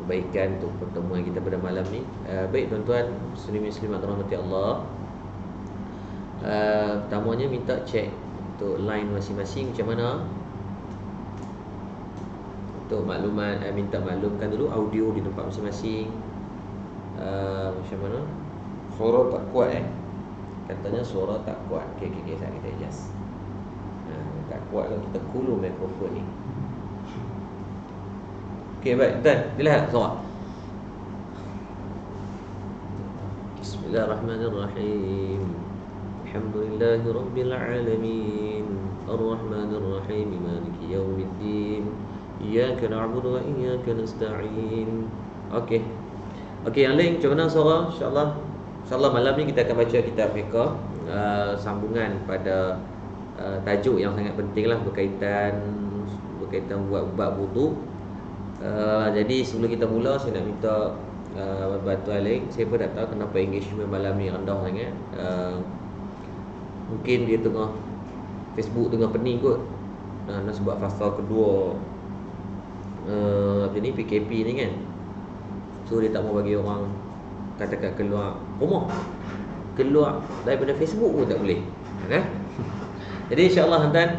kebaikan untuk pertemuan kita pada malam ni. Baik tuan-tuan muslimin-muslimat rahmati Allah. Pertamanya minta cek untuk line masing-masing macam mana. Untuk makluman, minta maklumkan dulu audio di tempat masing-masing. Macam mana? Suara tak kuat Katanya suara tak kuat. Okey, saya kita adjust. Tak kuat kalau kita kulur mikrofon ni. Okey, baik. Dan dilihat suara. Bismillahirrahmanirrahim. Alhamdulillahirabbil alamin. Arrahmanir rahim. Maliki yaumiddin. Iyyaka na'budu wa iyyaka nasta'in. Okey. Yang lain macam mana suara? InsyaAllah malam ni kita akan baca kitab fiqh, sambungan pada tajuk yang sangat penting lah, berkaitan buat wudu. Jadi sebelum kita mula, saya nak minta bantuan lain. Saya pun tak tahu kenapa engagement malam ni rendah sangat. Mungkin dia tengah Facebook tengah pening kot, nak sebab fasa kedua apa ni, PKP ni kan. So dia tak mau bagi orang katakan keluar rumah, keluar daripada Facebook pun tak boleh kan? Jadi insyaAllah tuan-tuan,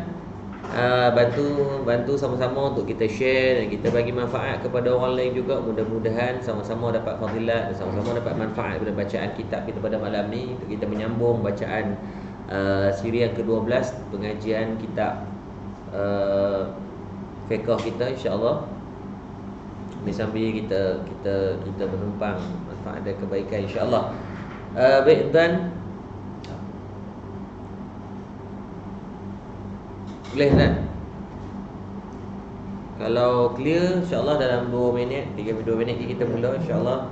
bantu sama-sama untuk kita share dan kita bagi manfaat kepada orang lain juga. Mudah-mudahan sama-sama dapat fadilat dan sama-sama dapat manfaat daripada bacaan kitab kita pada malam ni, untuk kita menyambung bacaan siri yang ke-12 pengajian kitab fiqh kita insya-Allah. Ni sambil kita menumpang manfaat dan kebaikan insya-Allah. Baik tuan, boleh kan? Kalau clear insya-Allah dalam 2 minit, 3 minit kita mula insya-Allah.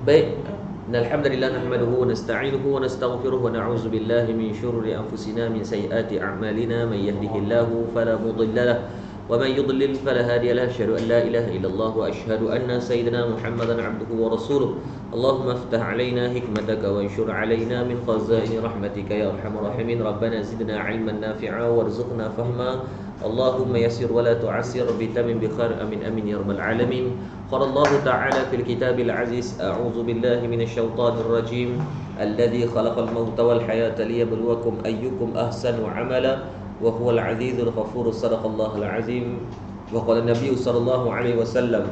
Baik. Alhamdulillah nahmaduhu wa nasta'inuhu wa nastaghfiruhu wa na'udzu billahi min syururi anfusina min sayyiati a'malina may yahdihillahu fala mudilla lahu wa man yudlil fala hadiya lahu. Asyhadu an la ilaha illallah wa asyhadu anna sayyidina Muhammadan 'abduhu wa rasuluh. Allahumma iftah 'alaina hikmataka wa anshur 'alaina min khazaini rahmatika ya arhamar rahimin. Rabbana zidna 'ilman nafi'a warzuqna fahma. Allahumma yassir wa la tu'assir bitamin bi khair amin amin ya rabbal alamin. Qala Allah ta'ala fil kitabil aziz, a'udzu billahi minasy syaithanir rajim. Alladzi khalaqal mauta wal hayata liyabluwakum ayyukum ahsanu 'amala wa huwal 'azizul ghafur. Shadaqallahul 'azim. Wa qala Nabi sallallahu alaihi wasallam,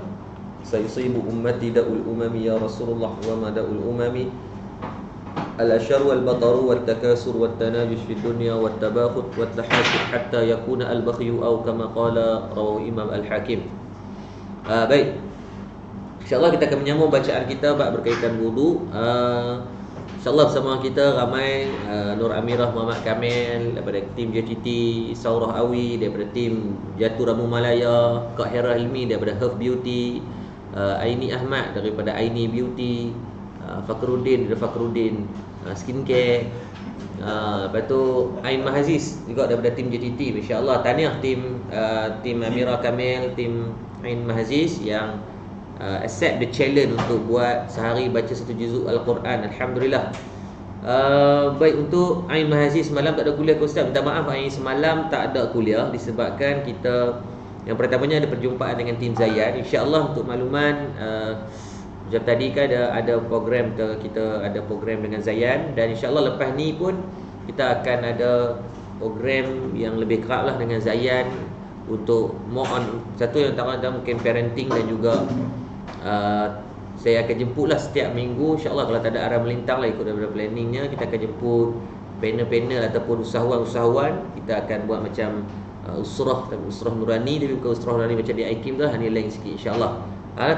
sayusibu ummati da'ul umami ya Rasulullah wa ma da'ul umami al-ashar wal bataru wat takasur wat tanajush fid dunya wat tabakhut wat tahasud hatta yakuna al-bakhyu aw kama qala rawahu Imam Al-Hakim. Baik. InsyaAllah kita akan menyambung bacaan kita bab berkaitan wudu. InsyaAllah bersama kita ramai Nur Amirah Muhammad Kamil daripada tim JTT, Saurah Awi daripada tim Jatuh Ramu Malaya, Kak Hera Hilmi daripada Health Beauty, Aini Ahmad daripada Aini Beauty, Fakhruddin daripada Fakhruddin Skincare, lepas tu Ain Mahaziz juga daripada tim JTT. InsyaAllah tahniah tim Amirah Kamil, tim Ain Mahaziz yang accept the challenge untuk buat sehari baca 1 juzuk Al-Quran. Alhamdulillah. Baik, untuk Ain Mahaziz semalam tak ada kuliah ke Ustaz. Minta maaf, Ain semalam tak ada kuliah disebabkan kita yang pertamanya ada perjumpaan dengan tim Zayan. InsyaAllah untuk makluman, jam tadi kan ada program kita ada program dengan Zayan, dan insyaAllah lepas ni pun kita akan ada program yang lebih kerap lah dengan Zayan untuk more on satu yang utama mungkin parenting, dan juga saya akan jemputlah setiap minggu insyaAllah. Kalau tak ada arah melintang lah ikut daripada planningnya, kita akan jemput panel-panel ataupun usahawan-usahawan. Kita akan buat macam usrah nurani, tapi bukan usrah nurani macam di IKIM tu lah, ni lain sikit insyaAllah.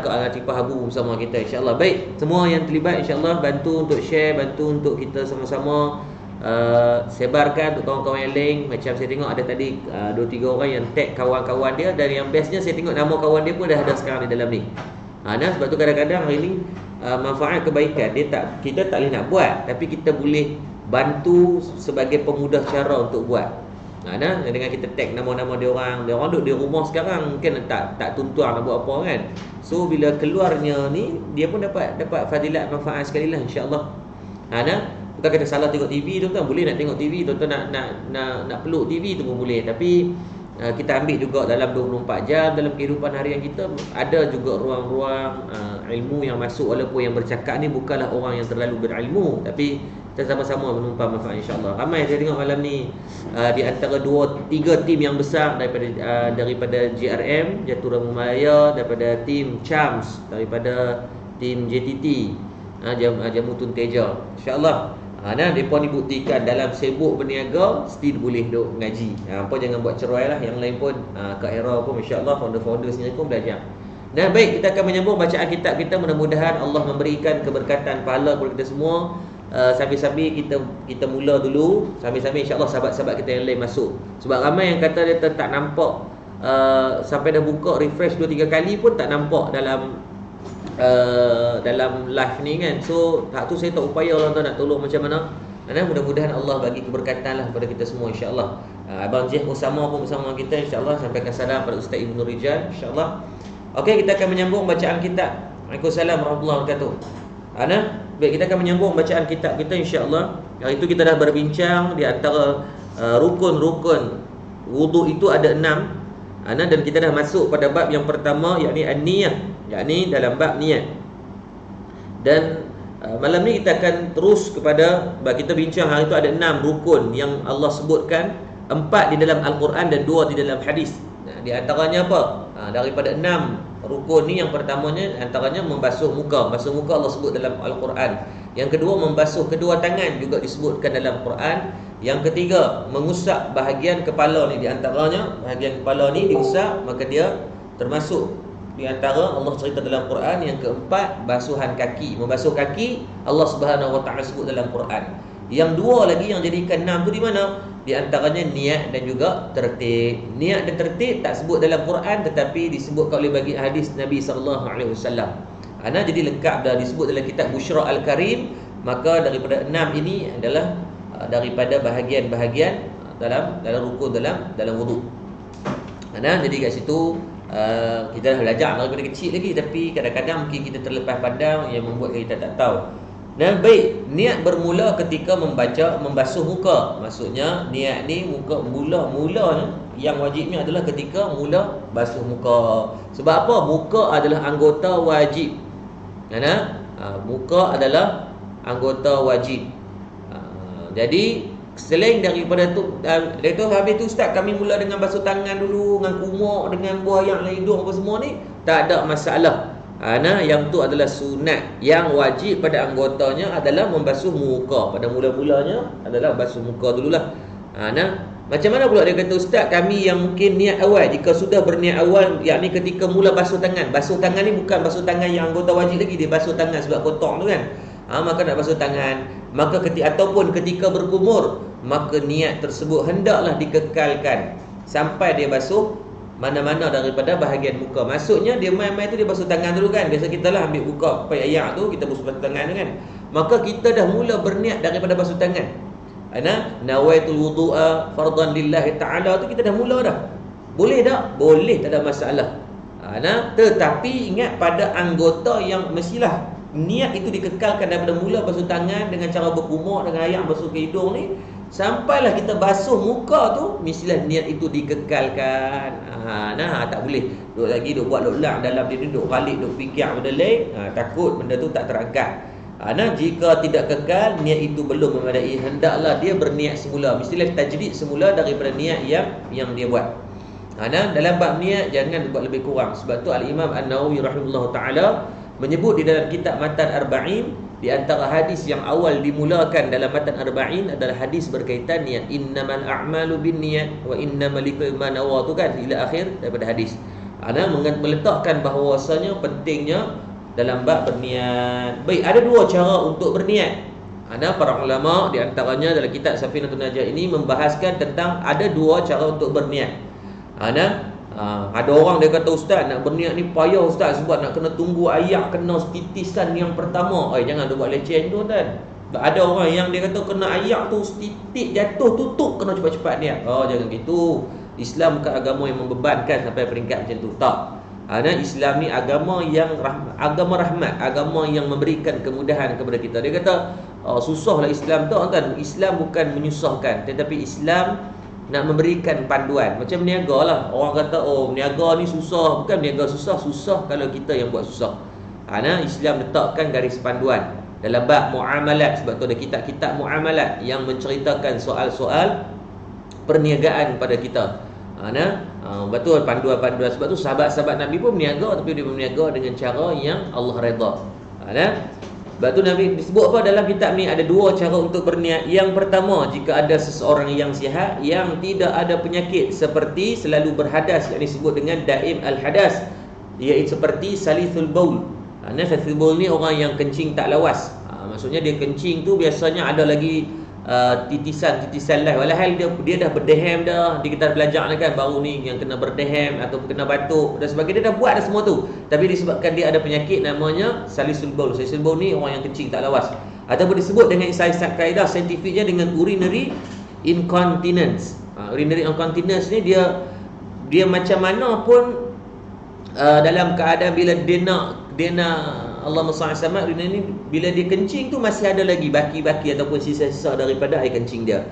Ke Al-Latifah Habu bersama kita insyaAllah. Baik, semua yang terlibat insyaAllah bantu untuk share, bantu untuk kita sama-sama sebarkan untuk kawan-kawan yang lain. Macam saya tengok ada tadi 2-3 orang yang tag kawan-kawan dia, dan yang bestnya saya tengok nama kawan dia pun dah ada sekarang di dalam ni. Sebab tu kadang-kadang hari ni manfaat kebaikan kita tak boleh nak buat, tapi kita boleh bantu sebagai pemudah cara untuk buat. Dengan kita tag nama-nama dia orang duduk di rumah sekarang, mungkin tak tuntuang nak buat apa kan. So bila keluarnya ni, dia pun dapat fadilat manfaat sekali lah insya-Allah. Bukan kata salah tengok TV tu kan, boleh nak tengok TV, tuan-tuan nak peluk TV tu pun boleh, tapi kita ambil juga dalam 24 jam dalam kehidupan harian kita, ada juga ruang-ruang ilmu yang masuk, walaupun yang bercakap ni bukanlah orang yang terlalu berilmu, tapi kita sama-sama menumpah manfaat insya-Allah. Ramai saya tengok malam ni di antara 2-3 tim yang besar daripada JRM Jatuh Ramah Malaya, daripada tim CHAMS, daripada tim JTT Jamutun Teja, insya-Allah. Mereka ni buktikan dalam sibuk berniaga still boleh duk ngaji. Apa jangan buat cerai lah. Yang lain pun Kak Hera pun insya-Allah, founder-founder sendiri pun belajar. Dan baik, kita akan menyambung bacaan kitab kita. Mudah-mudahan Allah memberikan keberkatan pahala kepada kita semua. Sambil-sambil kita mula dulu, sambil-sambil insya-Allah sahabat-sahabat kita yang lain masuk. Sebab ramai yang kata dia tak nampak sampai dah buka refresh 2-3 kali pun tak nampak dalam live ni kan. So tak tu saya tak upaya orang tu nak tolong macam mana. Dan mudah-mudahan Allah bagi keberkatan lah kepada kita semua insya-Allah. Abang Jih Usama pun bersama kita insya-Allah. Sampaikan salam pada Ustaz Ibnu Rijal insya-Allah. Okey, kita akan menyambung bacaan kitab. Waalaikumsalam warahmatullahi wabarakatuh. Baik, kita akan menyambung bacaan kitab kita insya-Allah. Hari itu kita dah berbincang di antara rukun-rukun wudu itu ada 6. Dan kita dah masuk pada bab yang pertama, yakni an-niyah, yakni dalam bab niat. Dan malam ni kita akan terus kepada bab kita bincang hari itu ada 6 rukun yang Allah sebutkan, 4 di dalam Al-Quran dan 2 di dalam hadis. Di antaranya apa? Daripada 6 rukun ni, yang pertamanya antaranya membasuh muka. Basuh muka Allah sebut dalam Al-Quran. Yang kedua, membasuh kedua tangan juga disebutkan dalam Quran. Yang ketiga, mengusap bahagian kepala ni. Di antaranya bahagian kepala ni diusap, maka dia termasuk di antara Allah cerita dalam Quran. Yang keempat, basuhan kaki. Membasuh kaki Allah Subhanahu Wa Taala sebut dalam Quran. Yang dua lagi yang jadikan 6 tu di mana? Di antaranya niat dan juga tertib. Niat dan tertib tak sebut dalam Quran, tetapi disebutkan oleh bagi hadis Nabi sallallahu alaihi wasallam. Jadi lengkap dah disebut dalam kitab Busyra Al-Karim. Maka daripada 6 ini adalah daripada bahagian-bahagian dalam rukun dalam wudu. Jadi kat situ kita dah belajar daripada kecil lagi, tapi kadang-kadang mungkin kita terlepas pandang yang membuat kita tak tahu. Baik, niat bermula ketika membasuh muka. Maksudnya niat ni mula-mulanya yang wajibnya adalah ketika mula basuh muka. Sebab apa? Muka adalah anggota wajib. Muka adalah anggota wajib. Jadi selain daripada tu, habis tu ustaz kami mula dengan basuh tangan dulu, dengan kumur, dengan buah yang lain hidung apa semua ni, tak ada masalah. Yang tu adalah sunat. Yang wajib pada anggotanya adalah membasuh muka. Pada mula-mulanya adalah basuh muka dululah. Macam mana pula dia kata ustaz, kami yang mungkin niat awal, jika sudah berniat awal, yakni ketika mula basuh tangan. Basuh tangan ni bukan basuh tangan yang anggota wajib lagi, dia basuh tangan sebab kotor tu kan. Maka nak basuh tangan, maka ataupun ketika berkumur, maka niat tersebut hendaklah dikekalkan sampai dia basuh mana-mana daripada bahagian muka. Maksudnya dia main-main tu dia basuh tangan dulu kan. Biasa kita lah ambil buka pakai ayak tu, kita basuh tangan tu kan. Maka kita dah mula berniat daripada basuh tangan. Nawaitul wudu'a fardan lillahi ta'ala tu kita dah mula dah. Boleh tak? Boleh, tak ada masalah. Tetapi ingat pada anggota yang mestilah niat itu dikekalkan daripada mula basuh tangan dengan cara berkumur, dengan ayak basuh ke hidung ni, sampailah kita basuh muka tu, mestilah niat itu dikekalkan. Tak boleh duduk lagi, duduk buat lok-lak dalam diri, duduk balik, duduk fikir benda lain. Takut benda tu tak terangkat. Jika tidak kekal, niat itu belum memadai, hendaklah dia berniat semula. Mestilah tajdid semula daripada niat yang dia buat. Dalam bab niat jangan buat lebih kurang. Sebab tu Al-Imam An-Nawawi rahimahullah ta'ala menyebut di dalam kitab Matan Arba'in, di antara hadis yang awal dimulakan dalam Matan Arba'in adalah hadis berkaitan niat. Innamal a'malu binniyat wa innamal likulli man nawa, tu kan, ila akhir daripada hadis. Meletakkan bahawasanya pentingnya dalam bab berniat. Baik, ada dua cara untuk berniat. Para ulama di antaranya dalam kitab Safinatun Najah ini membahaskan tentang ada dua cara untuk berniat. Ada orang dia kata ustaz nak berniat ni payah ustaz, sebab nak kena tunggu ayak kena titisan yang pertama. Jangan buat leceh tu kan. Ada orang yang dia kata kena ayak tu titik jatuh tutup kena cepat-cepat niat. Jangan gitu. Islam bukan agama yang membebankan sampai peringkat macam tu. Tak. Islam ni agama yang agama rahmat, agama yang memberikan kemudahan kepada kita. Dia kata susahlah Islam tu kan. Islam bukan menyusahkan, tetapi Islam nak memberikan panduan. Macam berniaga lah. Orang kata, oh berniaga ni susah. Bukan berniaga susah. Susah kalau kita yang buat susah. Islam letakkan garis panduan dalam bab muamalat. Sebab tu ada kitab-kitab muamalat yang menceritakan soal-soal perniagaan pada kita. Betul panduan-panduan. Sebab tu sahabat-sahabat Nabi pun berniaga, tapi dia berniaga dengan cara yang Allah redha. Sebab tu Nabi disebut apa dalam kitab ni, ada dua cara untuk berniat. Yang pertama, jika ada seseorang yang sihat, yang tidak ada penyakit, seperti selalu berhadas, yang disebut dengan daim al-hadas, iaitu seperti salithul baul. Salithul baul ni orang yang kencing tak lawas. Maksudnya dia kencing tu biasanya ada lagi titisan-titisan lah. Walhal dia dah berdehem dah. Kita belajar kan baru ni yang kena berdehem atau kena batuk dan sebagainya. Dia dah buat dah semua tu, tapi disebabkan dia ada penyakit namanya salisul baul. Salisul baul ni orang yang kencing tak lawas, ataupun disebut dengan kaedah saintifiknya dengan urinary incontinence. Urinary incontinence ni dia macam mana pun dalam keadaan bila dia nak Allahumma salli alaihi wasallam, ini bila dia kencing tu masih ada lagi baki-baki ataupun sisa-sisa daripada air kencing dia.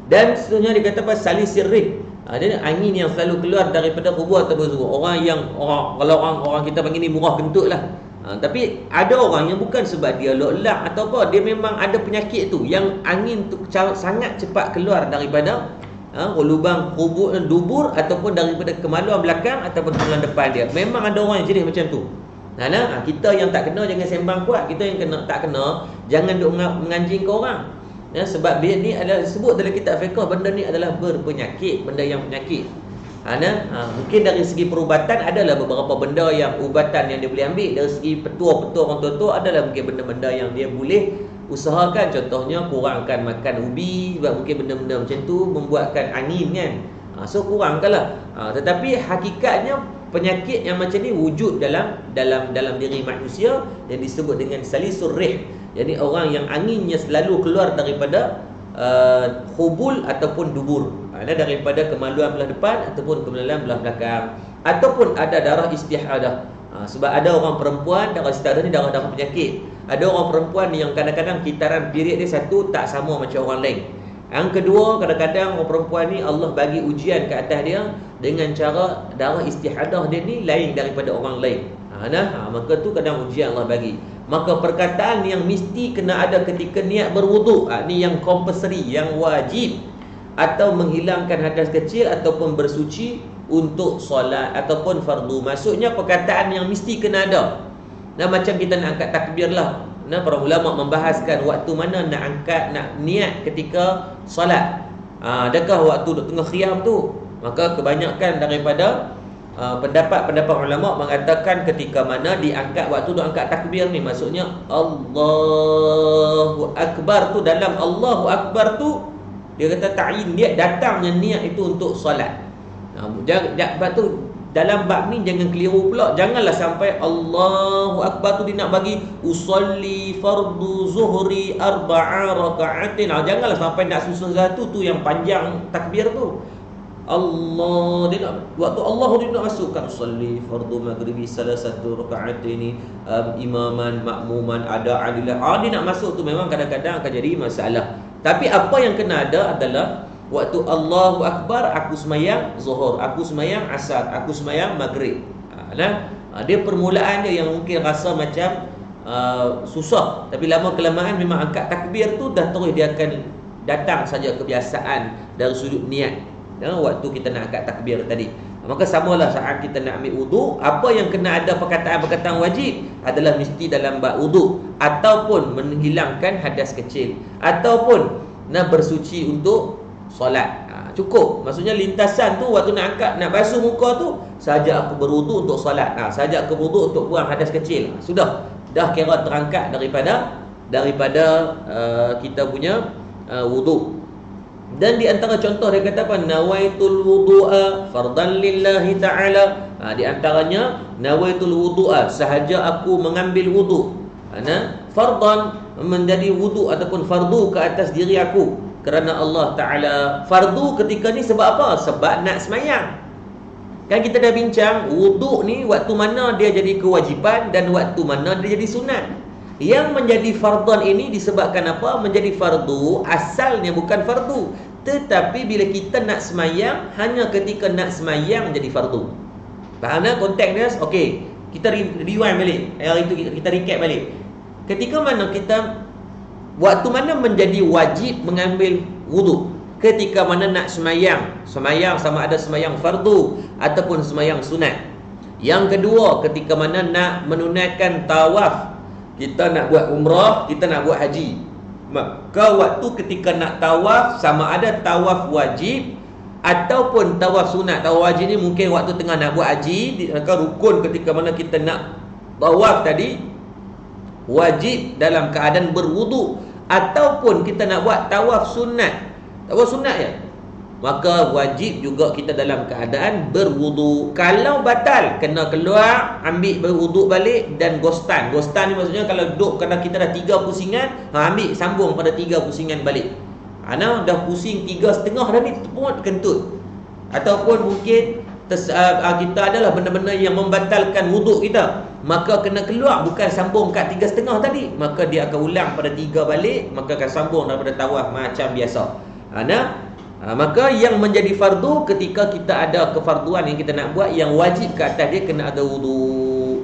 Dan seterusnya dia kata apa, salisir rih. Dia angin yang selalu keluar daripada kubur ataupun zuhur. Kalau orang kita panggil ni murah kentut lah. Tapi ada orang yang bukan sebab dia lolak atau apa, dia memang ada penyakit tu, yang angin tu sangat cepat keluar daripada lubang kubur, dubur, ataupun daripada kemaluan belakang ataupun kemaluan depan dia. Memang ada orang yang jenis macam tu. Kita yang tak kena jangan sembang kuat. Kita yang tak kena jangan duk menganjing ke orang. Sebab dia ni adalah disebut dalam kitab fiqh, benda ni adalah berpenyakit, benda yang penyakit. Mungkin dari segi perubatan adalah beberapa benda yang ubatan yang dia boleh ambil. Dari segi petua-petua orang tua adalah mungkin benda-benda yang dia boleh usahakan. Contohnya kurangkan makan ubi, sebab mungkin benda-benda macam tu membuatkan angin kan. So kurangkanlah. Tetapi hakikatnya penyakit yang macam ni wujud dalam diri manusia yang disebut dengan salisur rih. Jadi orang yang anginnya selalu keluar daripada hubul ataupun dubur, daripada kemaluan belah depan ataupun kemaluan belah belakang, ataupun ada darah istihadah. Sebab ada orang perempuan darah istihadah ni darah penyakit. Ada orang perempuan yang kadang-kadang kitaran period dia satu tak sama macam orang lain. Yang kedua, kadang-kadang orang perempuan ni Allah bagi ujian ke atas dia dengan cara darah istihadah dia ni lain daripada orang lain. Maka tu kadang ujian Allah bagi. Maka perkataan yang mesti kena ada ketika niat berwuduk, ni yang compulsory, yang wajib, atau menghilangkan hadas kecil ataupun bersuci untuk solat ataupun fardu. Maksudnya perkataan yang mesti kena ada. Macam kita nak angkat takbir lah. Para ulama membahaskan waktu mana nak niat ketika solat. Adakah waktu tengah khiyam tu? Maka kebanyakan daripada pendapat ulama mengatakan ketika mana diangkat waktu angkat takbir ni, maksudnya Allahu Akbar tu, dalam Allahu Akbar tu dia kata ta'yin, dia datangnya niat itu untuk solat. Sebab tu dalam bab ni jangan keliru pula. Janganlah sampai Allahu Akbar tu dia nak bagi usolli fardu zuhri arba'a raka'atin. Janganlah sampai nak susun satu tu yang panjang takbir tu. Allah, dia nak waktu Allah dia nak masukkan usolli fardu maghribi salasatu raka'atin imaman makmuman ada adillah. Dia nak masuk tu memang kadang-kadang akan jadi masalah. Tapi apa yang kena ada adalah waktu Allahu Akbar aku semayang zuhur, aku semayang asar, aku semayang maghrib. Dia permulaan dia yang mungkin rasa macam susah, tapi lama kelamaan memang angkat takbir tu dah terus dia akan datang saja kebiasaan dari sudut niat. Waktu kita nak angkat takbir tadi. Maka samalah saat kita nak ambil wudu, apa yang kena ada perkataan-perkataan wajib adalah mesti dalam bab wudu, ataupun menghilangkan hadas kecil, ataupun nak bersuci untuk solat. Cukup. Maksudnya lintasan tu waktu nak angkat, nak basuh muka tu, saja aku berwudu untuk solat. Saja aku berwudu untuk buang hadas kecil. Sudah. Dah kira terangkat daripada kita punya wudu. Dan di antara contoh dia kata apa? Nawaitul wudu'a fardan lillahi ta'ala. Di antaranya nawaitul wudu'a, sahaja aku mengambil wudu. Fardan menjadi wudu ataupun fardu ke atas diri aku kerana Allah Ta'ala. Fardu ketika ni sebab apa? Sebab nak semayang. Kan kita dah bincang wudu ni waktu mana dia jadi kewajipan dan waktu mana dia jadi sunat. Yang menjadi fardan ini disebabkan apa? Menjadi fardu asalnya bukan fardu, Tetapi bila kita nak semayang, hanya ketika nak semayang jadi fardu. Faham tak konteks dia? Okey, kita rewind balik. Hari itu kita recap balik. Ketika mana kita, waktu mana menjadi wajib mengambil wudu? Ketika mana nak semayang. Semayang sama ada semayang fardu ataupun semayang sunat. Yang kedua, ketika mana nak menunaikan tawaf. Kita nak buat umrah, kita nak buat haji. Maka waktu ketika nak tawaf, sama ada tawaf wajib ataupun tawaf sunat. Tawaf wajib ni mungkin waktu tengah nak buat haji, maka rukun ketika mana kita nak tawaf tadi wajib dalam keadaan berwudu. Ataupun kita nak buat tawaf sunat, tawaf sunat ya, maka wajib juga kita dalam keadaan berwudu. Kalau batal, kena keluar, ambil berwudu balik dan gostan. Gostan ni maksudnya kalau duduk, kerana kita dah 3 pusingan, ambil sambung pada 3 pusingan balik. Ana dah pusing 3,5 dah ni, pun kentut. Ataupun mungkin kita adalah benda-benda yang membatalkan wuduk kita, maka kena keluar, bukan sambung kat 3,5 tadi, maka dia akan ulang pada 3 balik, maka akan sambung daripada tawaf macam biasa. Maka yang menjadi fardu ketika kita ada kefarduan yang kita nak buat, yang wajib ke atas dia kena ada wudu.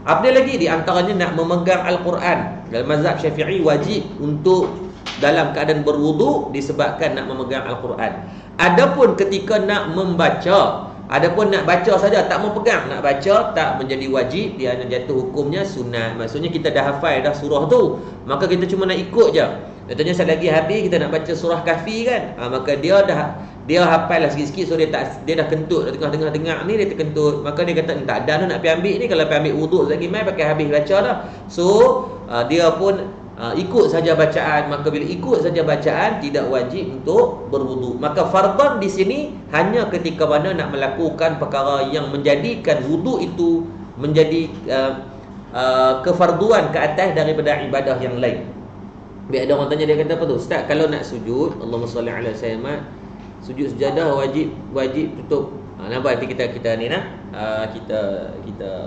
Apa lagi? Di antaranya nak memegang Al-Quran. Dalam mazhab Syafi'i wajib untuk dalam keadaan berwudu disebabkan nak memegang Al-Quran. Adapun ketika nak membaca, adapun nak baca saja tak mau pegang, nak baca tak menjadi wajib, dia hanya jatuh hukumnya sunat. Maksudnya kita dah hafal dah surah tu, maka kita cuma nak ikut je. Contohnya sekali lagi habis kita nak baca surah Kahfi kan, maka dia hafal lah sikit-sikit, so dia dah kentut dah tengah-tengah dengar ni, dia terkentut, maka dia kata tak ada nak pergi ambil ni, kalau pergi ambil wuduk lagi mai pakai habis baca dah. So dia pun ikut saja bacaan. Maka bila ikut saja bacaan, tidak wajib untuk berwudu. Maka fardhan di sini hanya ketika mana nak melakukan perkara yang menjadikan wudu itu menjadi kefarduan ke atas daripada ibadah yang lain. Biar ada orang tanya, dia kata apa tu? Ustaz, kalau nak sujud, Allahumma salli ala sayyidina, sujud sejadah wajib tutup. Nampak nanti kita ni nah. Kita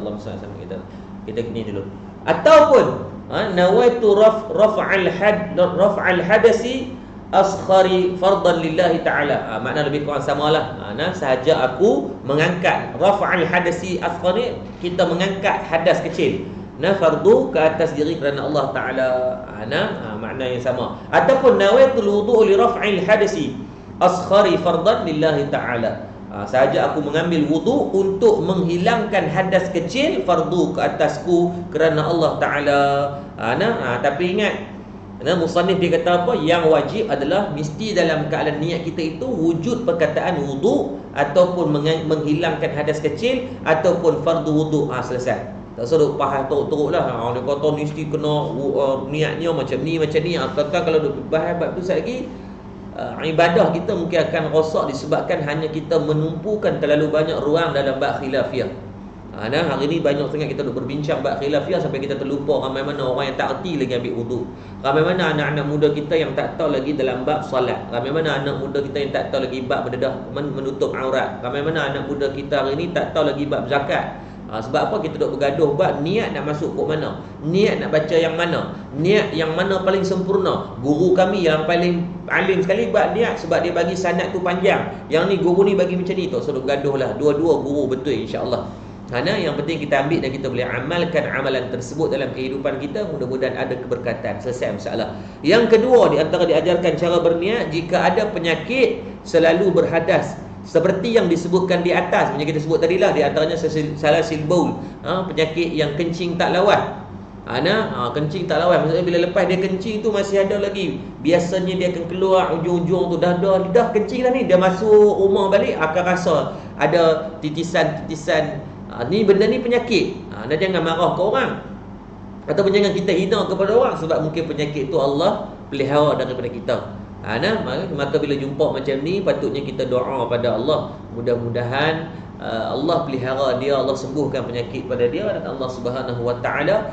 Allahumma salli ala kita gini dulu. Ataupun nawaitu raf'al hadasi asghari fardan lillahi ta'ala. Makna lebih kurang samalah. Sahaja aku mengangkat raf'al hadasi asghari, kita mengangkat hadas kecil, fardu ke atas diri kerana Allah Ta'ala. Makna yang sama. Ataupun nawaitul wudu' li raf'il hadasi asghari fardan lillahi ta'ala. Sahaja aku mengambil wudu untuk menghilangkan hadas kecil, fardu ke atasku kerana Allah Ta'ala. Tapi ingat, musannif dia kata apa? Yang wajib adalah mesti dalam keadaan niat kita itu wujud perkataan wudu, ataupun menghilangkan hadas kecil, ataupun fardu wudu. Selesai. Tak usah faham teruk-teruk lah. Dia kata mesti kena niatnya macam ni. Kalau duk bahas bab tu lagi, ibadah kita mungkin akan rosak disebabkan hanya kita menumpukan terlalu banyak ruang dalam bab khilafiyah. Hari ni banyak sangat kita duk berbincang bab khilafiyah sampai kita terlupa ramai mana orang yang tak erti lagi ambil wudu. Ramai mana anak-anak muda kita yang tak tahu lagi dalam bab solat. Ramai mana anak muda kita yang tak tahu lagi bab berdedah menutup aurat. Ramai mana anak muda kita hari ni tak tahu lagi bab zakat. Sebab apa kita duk bergaduh bab niat nak masuk kok mana, niat nak baca yang mana, niat yang mana paling sempurna. Guru kami yang paling alim sekali bab niat sebab dia bagi sanad tu panjang, yang ni guru ni bagi macam ni. Tak usah duk gaduh lah, dua-dua guru betul insya-Allah. Yang penting kita ambil dan kita boleh amalkan amalan tersebut dalam kehidupan kita, mudah-mudahan ada keberkatan. Selesai masalah. Yang kedua, di antara diajarkan cara berniat, jika ada penyakit selalu berhadas seperti yang disebutkan di atas, macam kita sebut tadilah, di antaranya salasil baul, penyakit yang kencing tak lawan. Kencing tak lawan, maksudnya bila lepas dia kencing tu masih ada lagi, biasanya dia akan keluar ujung-ujung tu, dah kencing dah ni, dia masuk rumah balik akan rasa ada titisan-titisan. Ni benda ni penyakit. Dan jangan marah ke orang, ataupun jangan kita hina kepada orang, sebab mungkin penyakit tu Allah pelihara daripada kita. Maka bila jumpa macam ni, patutnya kita doa pada Allah, mudah-mudahan Allah pelihara dia, Allah sembuhkan penyakit pada dia, dan Allah Subhanahu Wa Ta'ala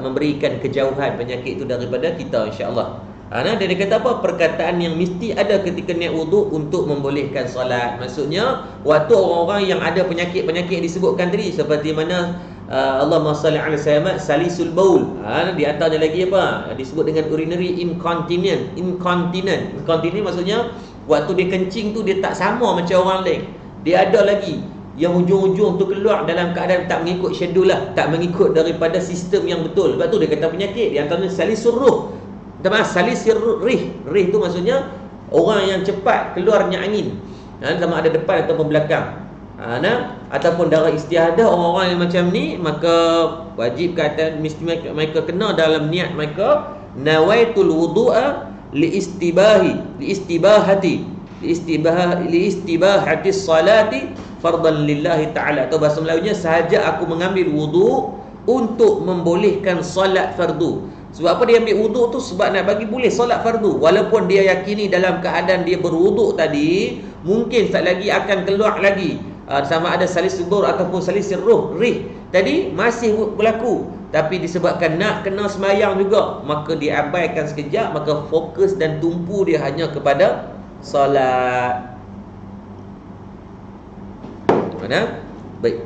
memberikan kejauhan penyakit itu daripada kita insya-Allah. Dan dia kata apa? Perkataan yang mesti ada ketika niat wuduk untuk membolehkan solat. Maksudnya waktu orang-orang yang ada penyakit-penyakit disebutkan tadi, seperti mana Allahumma salli ala sayyidina salisul baul. Di antaranya lagi apa? Disebut dengan urinary incontinence. Incontinent maksudnya waktu dia kencing tu dia tak sama macam orang lain. Dia ada lagi yang hujung-hujung tu keluar dalam keadaan tak mengikut schedule lah, tak mengikut daripada sistem yang betul. Sebab tu dia kata penyakit. Di antaranya salisul ruh. Salisir rih. Rih tu maksudnya orang yang cepat keluarnya angin, sama ada depan ataupun belakang. Ataupun darah istihadah, orang-orang yang macam ni, maka wajib kata mesti mereka kena dalam niat mereka nawaitul wudu'a liistibahati salati fardan lillahi ta'ala, atau bahasa Melayunya sahaja aku mengambil wudu untuk membolehkan solat fardu. Sebab apa dia ambil wuduk tu? Sebab nak bagi boleh solat fardu. Walaupun dia yakini dalam keadaan dia berwuduk tadi, mungkin tak lagi akan keluar lagi sama ada salis subur ataupun salis ruh, rih tadi masih berlaku. Tapi disebabkan nak kena semayang juga, maka dia abaikan sekejap, maka fokus dan tumpu dia hanya kepada solat. Mana? Baik.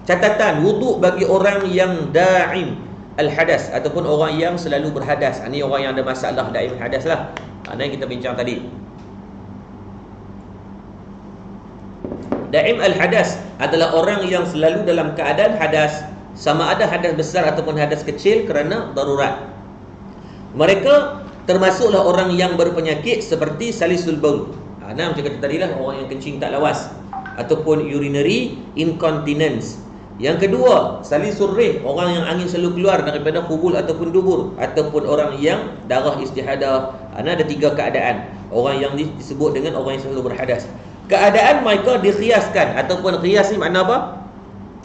Catatan wuduk bagi orang yang daim al-hadas ataupun orang yang selalu berhadas. Ini orang yang ada masalah daim al-hadas lah. Ini yang kita bincang tadi. Daim al-hadas adalah orang yang selalu dalam keadaan hadas, sama ada hadas besar ataupun hadas kecil kerana darurat. Mereka termasuklah orang yang berpenyakit seperti salisul baul. Macam kata tadi lah, orang yang kencing tak lawas ataupun urinary incontinence. Yang kedua, salisul rih, orang yang angin selalu keluar daripada kubul ataupun dubur, ataupun orang yang darah istihadah. Ada 3 keadaan. Orang yang disebut dengan orang yang selalu berhadas. Keadaan mereka dikhiaskan, ataupun qiyas ni makna apa?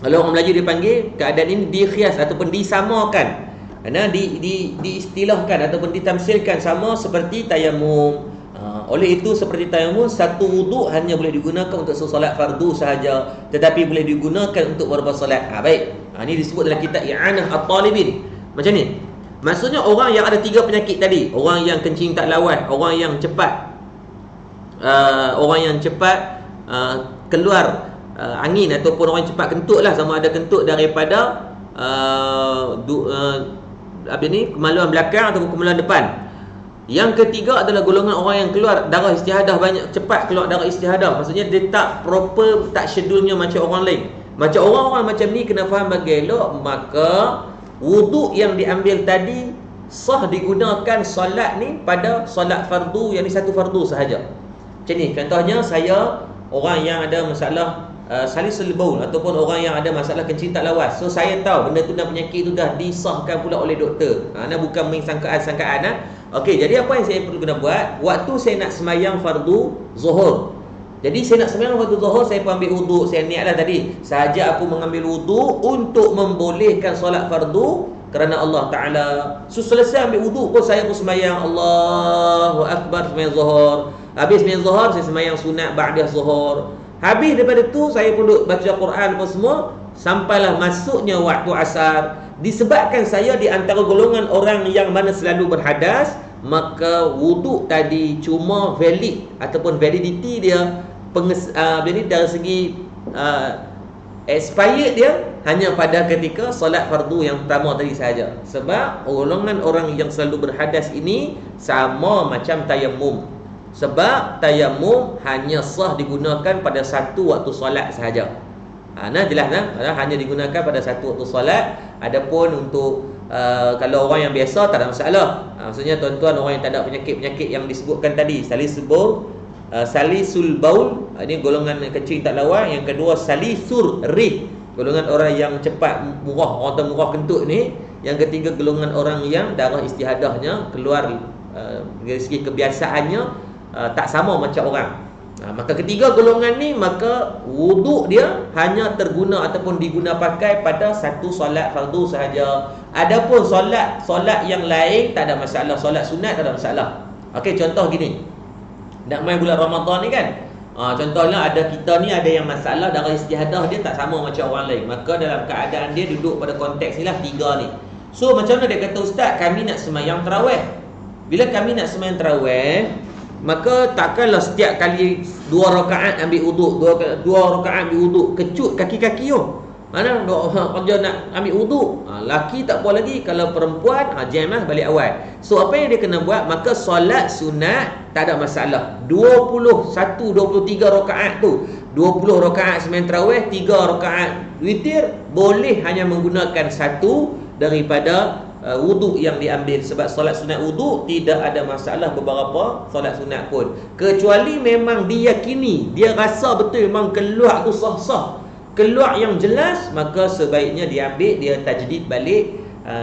Kalau orang Melayu dia panggil keadaan ini dikhias ataupun disamakan. Diistilahkan ataupun ditamsilkan sama seperti tayamum. Oleh itu seperti tayamum, satu wuduk hanya boleh digunakan untuk solat fardu sahaja, tetapi boleh digunakan untuk berbuat solat. Baik. Ini disebut dalam kitab I'anah At-Talibin. Macam ni. Maksudnya orang yang ada 3 penyakit tadi, orang yang kencing tak lawas, orang yang cepat keluar angin, ataupun orang yang cepat kentut lah, sama ada kentut daripada kemaluan belakang ataupun kemaluan depan. Yang ketiga adalah golongan orang yang keluar darah istihadah banyak, cepat keluar darah istihadah. Maksudnya dia tak proper, tak schedule-nya macam orang lain. Macam orang-orang macam ni kena faham bagi elok, maka wuduk yang diambil tadi sah digunakan solat ni pada solat fardu, yang ni satu fardu sahaja. Macam ni, contohnya saya orang yang ada masalah salisul baul ataupun orang yang ada masalah kencing tak lawas. So saya tahu benda tu dan penyakit tu dah disahkan pula oleh doktor. Bukan main sangkaan-sangkaan. Okey, jadi apa yang saya perlu kena buat? Waktu saya nak semayang fardu zuhur, jadi saya nak semayang fardu zuhur, saya pun ambil wuduk. Saya niatlah tadi, sahaja aku mengambil wuduk untuk membolehkan solat fardu kerana Allah Ta'ala. So selesai ambil wuduk pun saya pun semayang Allahu Akbar, semayang zuhur. Habis semayang zuhur, saya semayang sunat ba'dah zuhur. Habis daripada tu saya pun duduk baca Quran pun semua, sampailah masuknya waktu asar. Disebabkan saya di antara golongan orang yang mana selalu berhadas, maka wuduk tadi cuma valid ataupun validity dia dari segi expired dia hanya pada ketika solat fardu yang pertama tadi sahaja. Sebab golongan orang yang selalu berhadas ini sama macam tayamum. Sebab tayamum hanya sah digunakan pada satu waktu solat sahaja. Jelas hanya digunakan pada satu waktu solat. Adapun untuk kalau orang yang biasa tak ada masalah. Maksudnya tuan-tuan, orang yang tak ada penyakit-penyakit yang disebutkan tadi, salisul baul, ini golongan kencing tak lawas. Yang kedua salisur rih, golongan orang yang cepat murah, orang murah kentut ni. Yang ketiga golongan orang yang darah istihadahnya keluar dari segi kebiasaannya tak sama macam orang. Maka ketiga golongan ni, maka wuduk dia hanya terguna ataupun diguna pakai pada satu solat fardu sahaja. Adapun solat yang lain tak ada masalah. Solat sunat tak ada masalah. Okey, contoh gini, nak main bulan Ramadan ni kan, contohnya kita ni ada yang masalah darah istihadah dia tak sama macam orang lain. Maka dalam keadaan dia duduk pada konteks ni lah 3 ni. So macam mana dia kata, ustaz, kami nak semayang tarawih. Bila kami nak semayang tarawih, maka takkanlah setiap kali 2 rakaat ambil wuduk, 2 rakaat ambil wuduk, kecut kaki-kaki Mana kerja nak ambil wuduk, laki tak boleh lagi. Kalau perempuan jam lah balik awal. So apa yang dia kena buat? Maka solat sunat tak ada masalah. 21 23 rakaat tu, 20 rakaat sembahyang tarawih, 3 rakaat witir, boleh hanya menggunakan satu daripada wuduk yang diambil. Sebab solat sunat wuduk tidak ada masalah beberapa solat sunat pun, kecuali memang diyakini, dia rasa betul memang keluar tu sah-sah, keluar yang jelas, maka sebaiknya diambil, dia tajdid balik,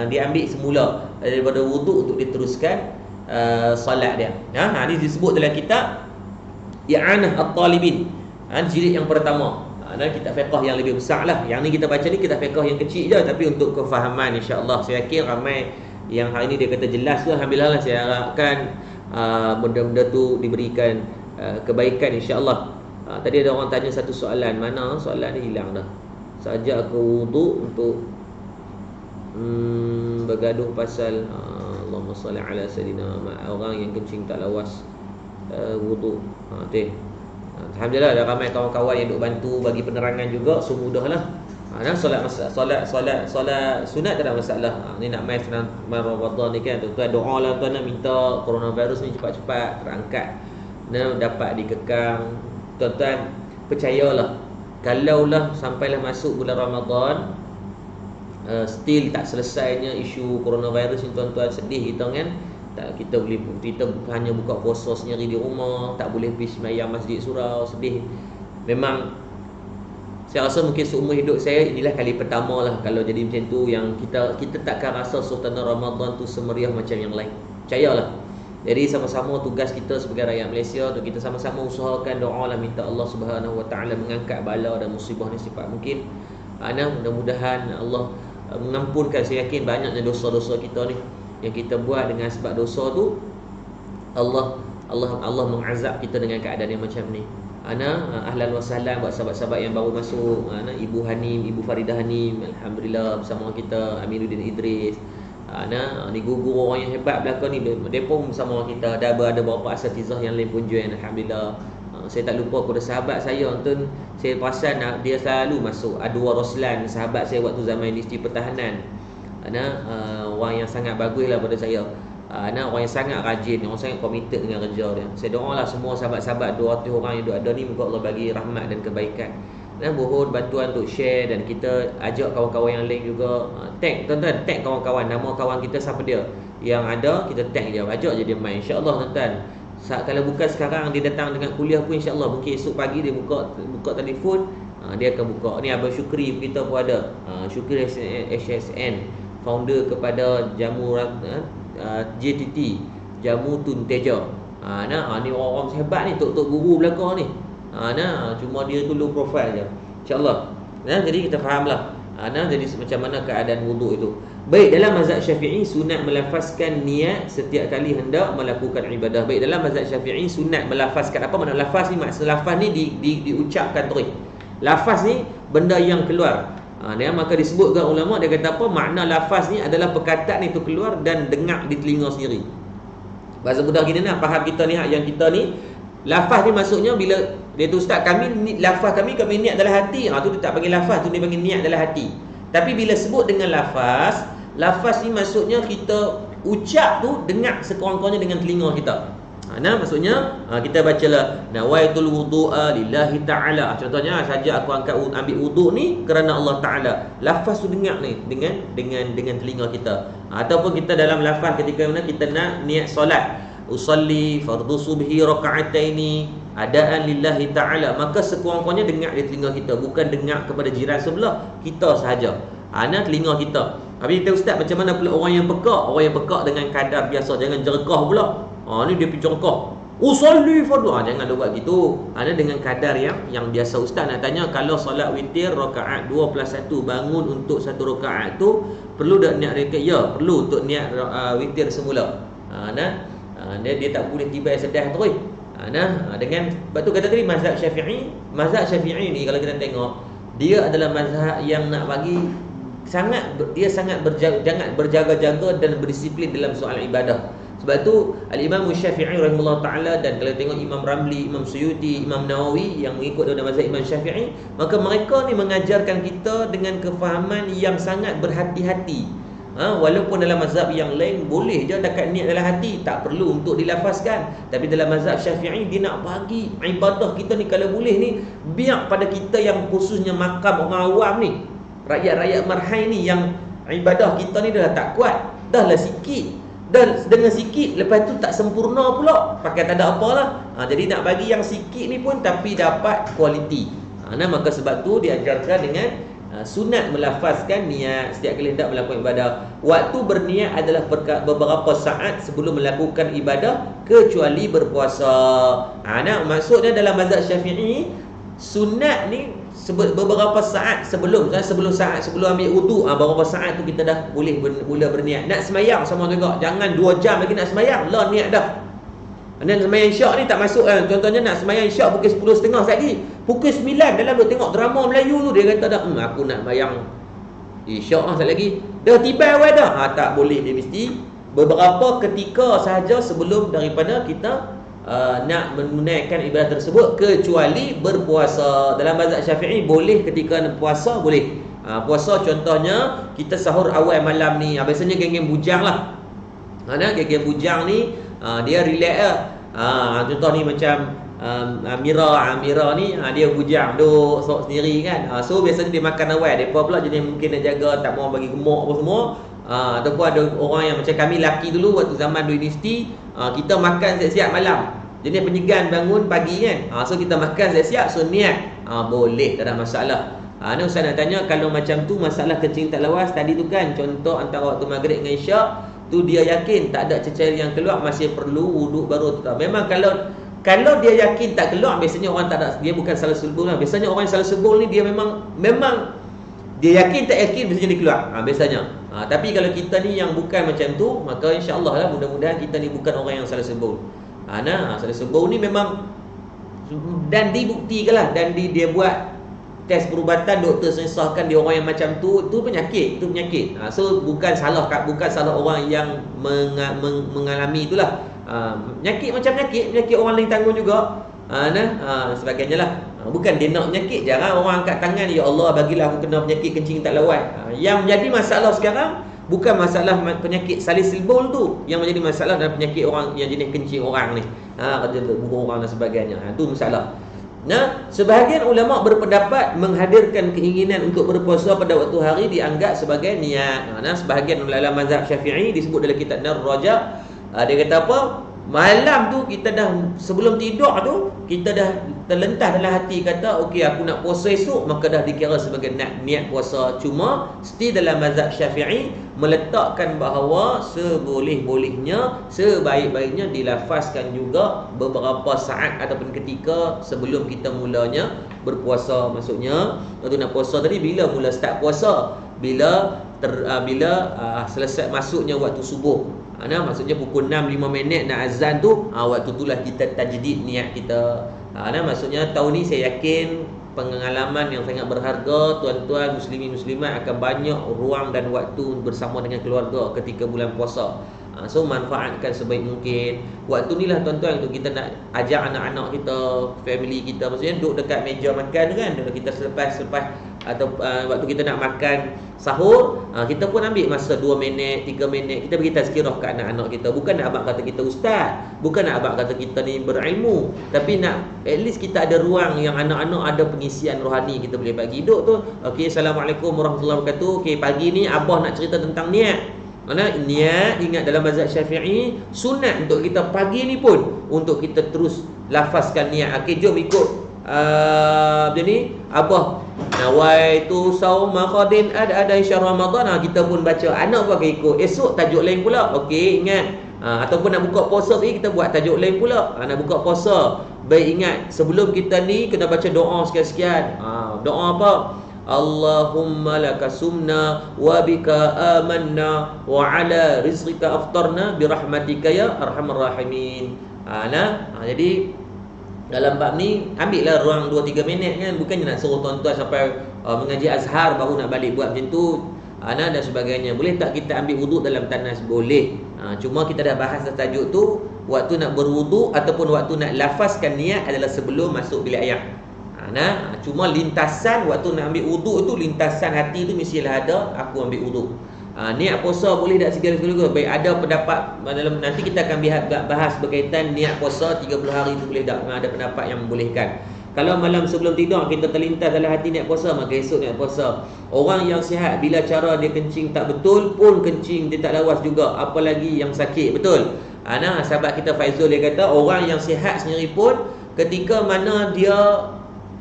diambil semula daripada wuduk untuk diteruskan solat dia. Ini disebut dalam kitab I'anah At-Talibin, jilid yang pertama. Dan kitab fiqh yang lebih besar lah. Yang ni kita baca ni kitab fiqh yang kecil je, tapi untuk kefahaman insya-Allah saya yakin ramai yang hari ni dia kata jelas tu, alhamdulillah lah. Saya harapkan benda-benda tu diberikan kebaikan insya-Allah. Tadi ada orang tanya satu soalan, mana soalan ni hilang dah. Saja aku wuduk untuk bergaduh pasal Allahumma salli ala sayyidina, orang yang kencing tak lawas wuduk. Alhamdulillah ada ramai kawan-kawan yang duk bantu bagi penerangan juga, so mudahlah. Solat sunat tak ada masalah. Ni nak mai senang Ramadan ni kan, tuan-tuan doa lah, tuan nak minta coronavirus ni cepat-cepat terangkat, dapat dikekang. Tuan-tuan percayalah, kalaulah sampailah masuk bulan Ramadan still tak selesainya isu coronavirus ni, tuan-tuan sedih kita kan. Kita hanya buka puasa sendiri di rumah, tak boleh pergi sembahyang masjid surau, sedih. Memang saya rasa mungkin seumur hidup saya inilah kali pertama lah kalau jadi macam tu, yang kita takkan rasa suasana Ramadan tu semeriah macam yang lain. Percayalah. Jadi sama-sama tugas kita sebagai rakyat Malaysia tu, kita sama-sama usahakan doa lah, minta Allah Subhanahu Wa Taala mengangkat bala dan musibah ni secepat mungkin. Mudah-mudahan Allah mengampunkan. Saya yakin banyaknya dosa-dosa kita ni yang kita buat dengan sebab dosa tu, Allah mengazab kita dengan keadaan yang macam ni. Ahlan wa sahlan buat sahabat-sahabat yang baru masuk, Ibu Hanim, Ibu Faridah Hanim, alhamdulillah bersama kita, Aminuddin Idris. Ni guru orang yang hebat belakang ni, dia pun bersama kita. Ada beberapa asatizah yang lain pun join, alhamdulillah. Saya tak lupa kepada sahabat saya tu, saya perasan dia selalu masuk. Adwa Roslan, sahabat saya waktu zaman Ministri Pertahanan, orang yang sangat baguslah pada saya. Orang yang sangat rajin, orang sangat komited dengan kerja dia. Saya doalah semua sahabat-sahabat 200 orang yang ada ni, moga Allah bagi rahmat dan kebaikan. Mohon bantuan untuk share, dan kita ajak kawan-kawan yang lain juga. Tag tuan-tuan, tag kawan-kawan, nama kawan kita siapa dia yang ada, kita tag dia, ajak je dia main, insya-Allah tuan-tuan. Kalau bukan sekarang dia datang dengan kuliah pun, insya-Allah mungkin esok pagi dia buka telefon, dia akan buka. Ni Abang Syukri kita pun ada, Syukri HSN, founder kepada jamu JTT, Jamu Tun Teja. Ni orang-orang hebat ni, tok-tok guru belakang ni. Cuma dia tu low profile je, insya-Allah. Jadi kita fahamlah jadi macam mana keadaan wuduk itu. Baik, dalam mazhab Syafi'i sunat melafazkan niat setiap kali hendak melakukan ibadah. Baik, dalam mazhab Syafi'i sunat melafazkan. Apa makna lafaz ni? Maksud lafaz ni diucapkan terus. Lafaz ni benda yang keluar. Maka disebutkan ulama, dia kata apa? Makna lafaz ni adalah perkataan itu keluar dan dengar di telinga sendiri. Bahasa mudah gini nak faham kita ni, yang kita ni lafaz ni maksudnya bila dia tu ustaz, lafaz kami niat dalam hati. Tu dia tak panggil lafaz, tu dia panggil niat dalam hati. Tapi bila sebut dengan lafaz ni maksudnya kita ucap tu dengar sekurang-kurangnya dengan telinga kita. Maksudnya kita bacalah nawaitul wudu'a lillahi ta'ala. Contohnya saja aku ambil wuduk ni kerana Allah Ta'ala. Lafaz tu dengar ni dengan telinga kita. Ataupun kita dalam lafaz ketika mana kita nak niat solat, usalli fardhu subhi raka'ataini adaan lillahi ta'ala, maka sekurang-kurangnya dengar di telinga kita, bukan dengar kepada jiran sebelah kita sahaja. Telinga kita. Habis kita ustaz, macam mana pula orang yang pekak? Orang yang pekak dengan kadar biasa, jangan jerkah pula. Ni dia pergi jerkah, usalli fardhu, jangan buat gitu. Dengan kadar yang biasa. Ustaz nak tanya, kalau solat witir rakaat 2+1, bangun untuk satu rakaat tu perlu tak niat rakaat? Ya, perlu untuk niat witir semula. Dia tak boleh tiba sedah terus. Dengan batu kata tadi mazhab Syafi'i ni kalau kita tengok, dia adalah mazhab yang nak bagi sangat berjaga-jaga dan berdisiplin dalam soal ibadah. Sebab tu Al-Imam Syafi'i rahimahullah ta'ala, dan kalau tengok Imam Ramli, Imam Suyuti, Imam Nawawi yang mengikut dalam mazhab Imam Syafi'i, maka mereka ni mengajarkan kita dengan kefahaman yang sangat berhati-hati. Walaupun dalam mazhab yang lain boleh je dekat niat dalam hati, tak perlu untuk dilafazkan. Tapi dalam mazhab Syafi'i dia nak bagi ibadah kita ni kalau boleh ni, biar pada kita yang khususnya makam orang awam ni, rakyat-rakyat marhai ni, yang ibadah kita ni dah tak kuat, dah lah sikit, dan dengan sikit lepas tu tak sempurna pula, pakai tak ada apalah. Jadi nak bagi yang sikit ni pun tapi dapat kualiti. Maka sebab tu diajarkan dengan sunat melafazkan niat setiap kali hendak melakukan ibadah. Waktu berniat adalah beberapa saat sebelum melakukan ibadah kecuali berpuasa. Maksudnya dalam mazhab Syafi'i, sunat ni beberapa saat sebelum ambil wudu, beberapa saat tu kita dah boleh mula berniat. Nak semayang sama juga, jangan 2 jam lagi nak semayang lah niat dah. Dan semayang syak ni tak masuk kan. Contohnya nak semayang syak pukul 10.30 tadi, pukul 9 dalam duk tengok drama Melayu tu, dia kata dah aku nak bayang syak lah sekali lagi, dah tiba awal dah. Tak boleh, dia mesti beberapa ketika sahaja sebelum daripada kita nak menunaikan ibadah tersebut, kecuali berpuasa. Dalam mazhab Syafi'i boleh ketika puasa, boleh. Puasa contohnya kita sahur awal malam ni, biasanya geng-geng bujang lah. Geng-geng bujang ni dia relax lah. Contoh ni macam Mira ni, dia bujang duk sok sendiri kan. So biasanya dia makan awal. Depa pula jenis mungkin nak jaga, tak mau bagi gemuk apa semua. Ataupun ada orang yang macam kami laki dulu waktu zaman universiti, kita makan siap-siap malam. Jenis penyegan bangun pagi kan. So kita makan siap-siap, so niat boleh, tak ada masalah. Ni Ustaz nak tanya, kalau macam tu masalah kencing tak lawas tadi tu kan, contoh antara waktu maghrib dengan isyak tu, dia yakin tak ada cecair yang keluar, masih perlu wuduk baru tu. Memang kalau dia yakin tak keluar, biasanya orang tak ada, dia bukan salah sebul lah. Biasanya orang yang salah sebul ni dia memang dia yakin tak yakin biasanya dia keluar. Biasanya. Tapi kalau kita ni yang bukan macam tu, maka insya-Allah lah, mudah-mudahan kita ni bukan orang yang salah sebul. Salah sebul ni memang, dan dibuktikan lah, dan dia buat test perubatan, doktor sesahkan dia orang yang macam tu penyakit, So bukan salah orang yang mengalami itulah. Penyakit macam penyakit orang lain tanggung juga. Sebagainya lah. Bukan dia nak penyakit, jarang orang angkat tangan, ya Allah bagilah aku kena penyakit kencing tak lawas. Yang menjadi masalah sekarang bukan masalah penyakit salisil bol tu, yang menjadi masalah adalah penyakit orang yang jenis kencing orang ni, kerja burung orang dan sebagainya. Itu masalah. Sebahagian ulama berpendapat menghadirkan keinginan untuk berpuasa pada waktu hari dianggap sebagai niat. Sebahagian dalam mazhab Syafi'i disebut dalam kitab Ar-Raja', dia kata apa? Malam tu kita dah, sebelum tidur tu kita dah terlentah dalam hati kata okey aku nak puasa esok, maka dah dikira sebagai niat puasa. Cuma mesti dalam mazhab Syafi'i meletakkan bahawa seboleh-bolehnya, sebaik-baiknya dilafazkan juga beberapa saat ataupun ketika sebelum kita mulanya berpuasa. Maksudnya waktu nak puasa tadi, bila mula start puasa, bila selesai masuknya waktu subuh. Maksudnya pukul 6:05 nak azan tu, waktu itulah kita tajdid niat kita. Maksudnya tahun ni saya yakin pengalaman yang sangat berharga, tuan-tuan muslimin muslimat akan banyak ruang dan waktu bersama dengan keluarga ketika bulan puasa. So manfaatkan sebaik mungkin. Waktu ni lah tuan-tuan untuk kita nak ajak anak-anak kita, family kita, maksudnya duduk dekat meja makan tu kan, kita selepas atau waktu kita nak makan sahur, kita pun ambil masa 2 minit, 3 minit, kita bagi tazkirah ke anak-anak kita. Bukan nak abang kata kita ustaz, bukan nak abang kata kita ni berilmu, tapi nak at least kita ada ruang yang anak-anak ada pengisian rohani, kita boleh bagi duduk tu. Okey, Assalamualaikum warahmatullahi wabarakatuh. Okey, pagi ni abah nak cerita tentang niat. Niat, ingat dalam mazhab Syafi'i sunat untuk kita pagi ni pun untuk kita terus lafazkan niat. Okey, jom ikut jadi abah nawaitu sauma qadin ada syahr Ramadan, kita pun baca, anak pun akan ikut. Esok tajuk lain pula. Okey, ingat. Ataupun nak buka puasa lagi, kita buat tajuk lain pula. Nak buka puasa, baik ingat sebelum kita ni kena baca doa sekian-sekian. Doa apa? Allahumma laka sumna wa bika amanna wa ala rizqika aftarna birahmatika ya arhamar rahimin. Jadi dalam bab ni ambillah ruang 2-3 minit kan, bukannya nak suruh tuan-tuan sampai mengaji azhar baru nak balik buat macam tu dan sebagainya. Boleh tak kita ambil wuduk dalam tandas? Boleh. Cuma kita dah bahas tajuk tu, waktu nak berwuduk ataupun waktu nak lafazkan niat adalah sebelum masuk bilik air. Cuma lintasan waktu nak ambil wuduk tu, lintasan hati tu mestilah ada aku ambil wuduk. Niat puasa boleh tak segala-gala? Baik, ada pendapat dalam, nanti kita akan bahas berkaitan niat puasa 30 hari tu boleh tak? Ada pendapat yang membolehkan. Kalau malam sebelum tidur kita terlintas dalam hati niat puasa, maka esok niat puasa. Orang yang sihat bila cara dia kencing tak betul pun kencing dia tak lawas juga, apalagi yang sakit, betul? Sahabat kita Faizul dia kata orang yang sihat sendiri pun ketika mana dia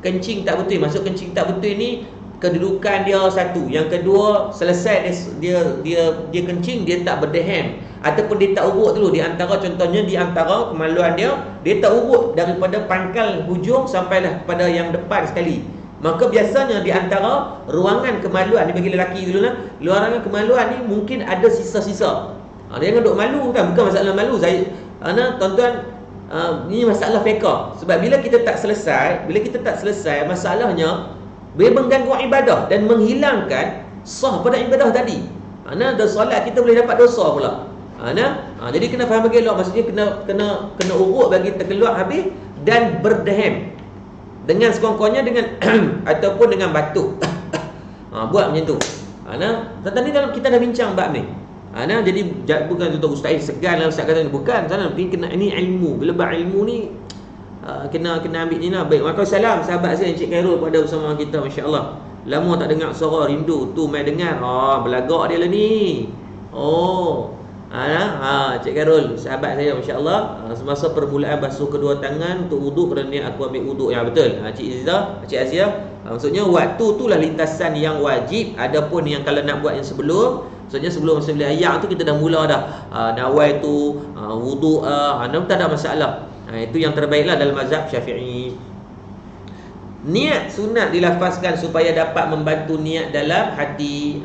kencing tak betul, masuk kencing tak betul ni, kedudukan dia satu. Yang kedua, selesai dia kencing dia tak berdehem ataupun dia tak urut dulu. Di antara contohnya, di antara kemaluan dia tak urut daripada pangkal hujung sampailah kepada yang depan sekali. Maka biasanya di antara ruangan kemaluan ni, bagi lelaki dulu lah, ruangan kemaluan ni mungkin ada sisa-sisa. Dia duk malu kan, bukan masalah malu. Tuan-tuan, ni masalah fiqh. Sebab bila kita tak selesai masalahnya boleh mengganggu ibadah dan menghilangkan sah pada ibadah tadi. Dan solat kita boleh dapat dosa pula. Jadi kena faham bagi Allah, maksudnya kena urut bagi terkeluar habis dan berdehem dengan sekurang-kurangnya dengan ataupun dengan batuk. Buat macam tu. Tadi dalam kita dah bincang bab ni. Jadi bukan tuan ustaz segan lah ustaz kata ni, bukan. Sana kena ini ilmu. Bila bab ilmu ni kena ambil ni lah. Baik, waalaikumsalam sahabat saya Encik Khairul pada bersama kita, masya-Allah. Lama tak dengar suara, rindu tu mai dengar. Belagak dia lah ni. Cik Karul, sahabat saya, masya-Allah, semasa permulaan basuh kedua tangan untuk wuduk kerana niat aku ambil wuduk. Ya, betul. Cik Azia, maksudnya waktu itulah lintasan yang wajib. Adapun yang kalau nak buat yang sebelum, maksudnya sebelum masuk bilik air tu kita dah mula dah nawai tu wuduk, tak ada masalah. Itu yang terbaiklah dalam mazhab Syafi'i. Niat sunat dilafazkan supaya dapat membantu niat dalam hati.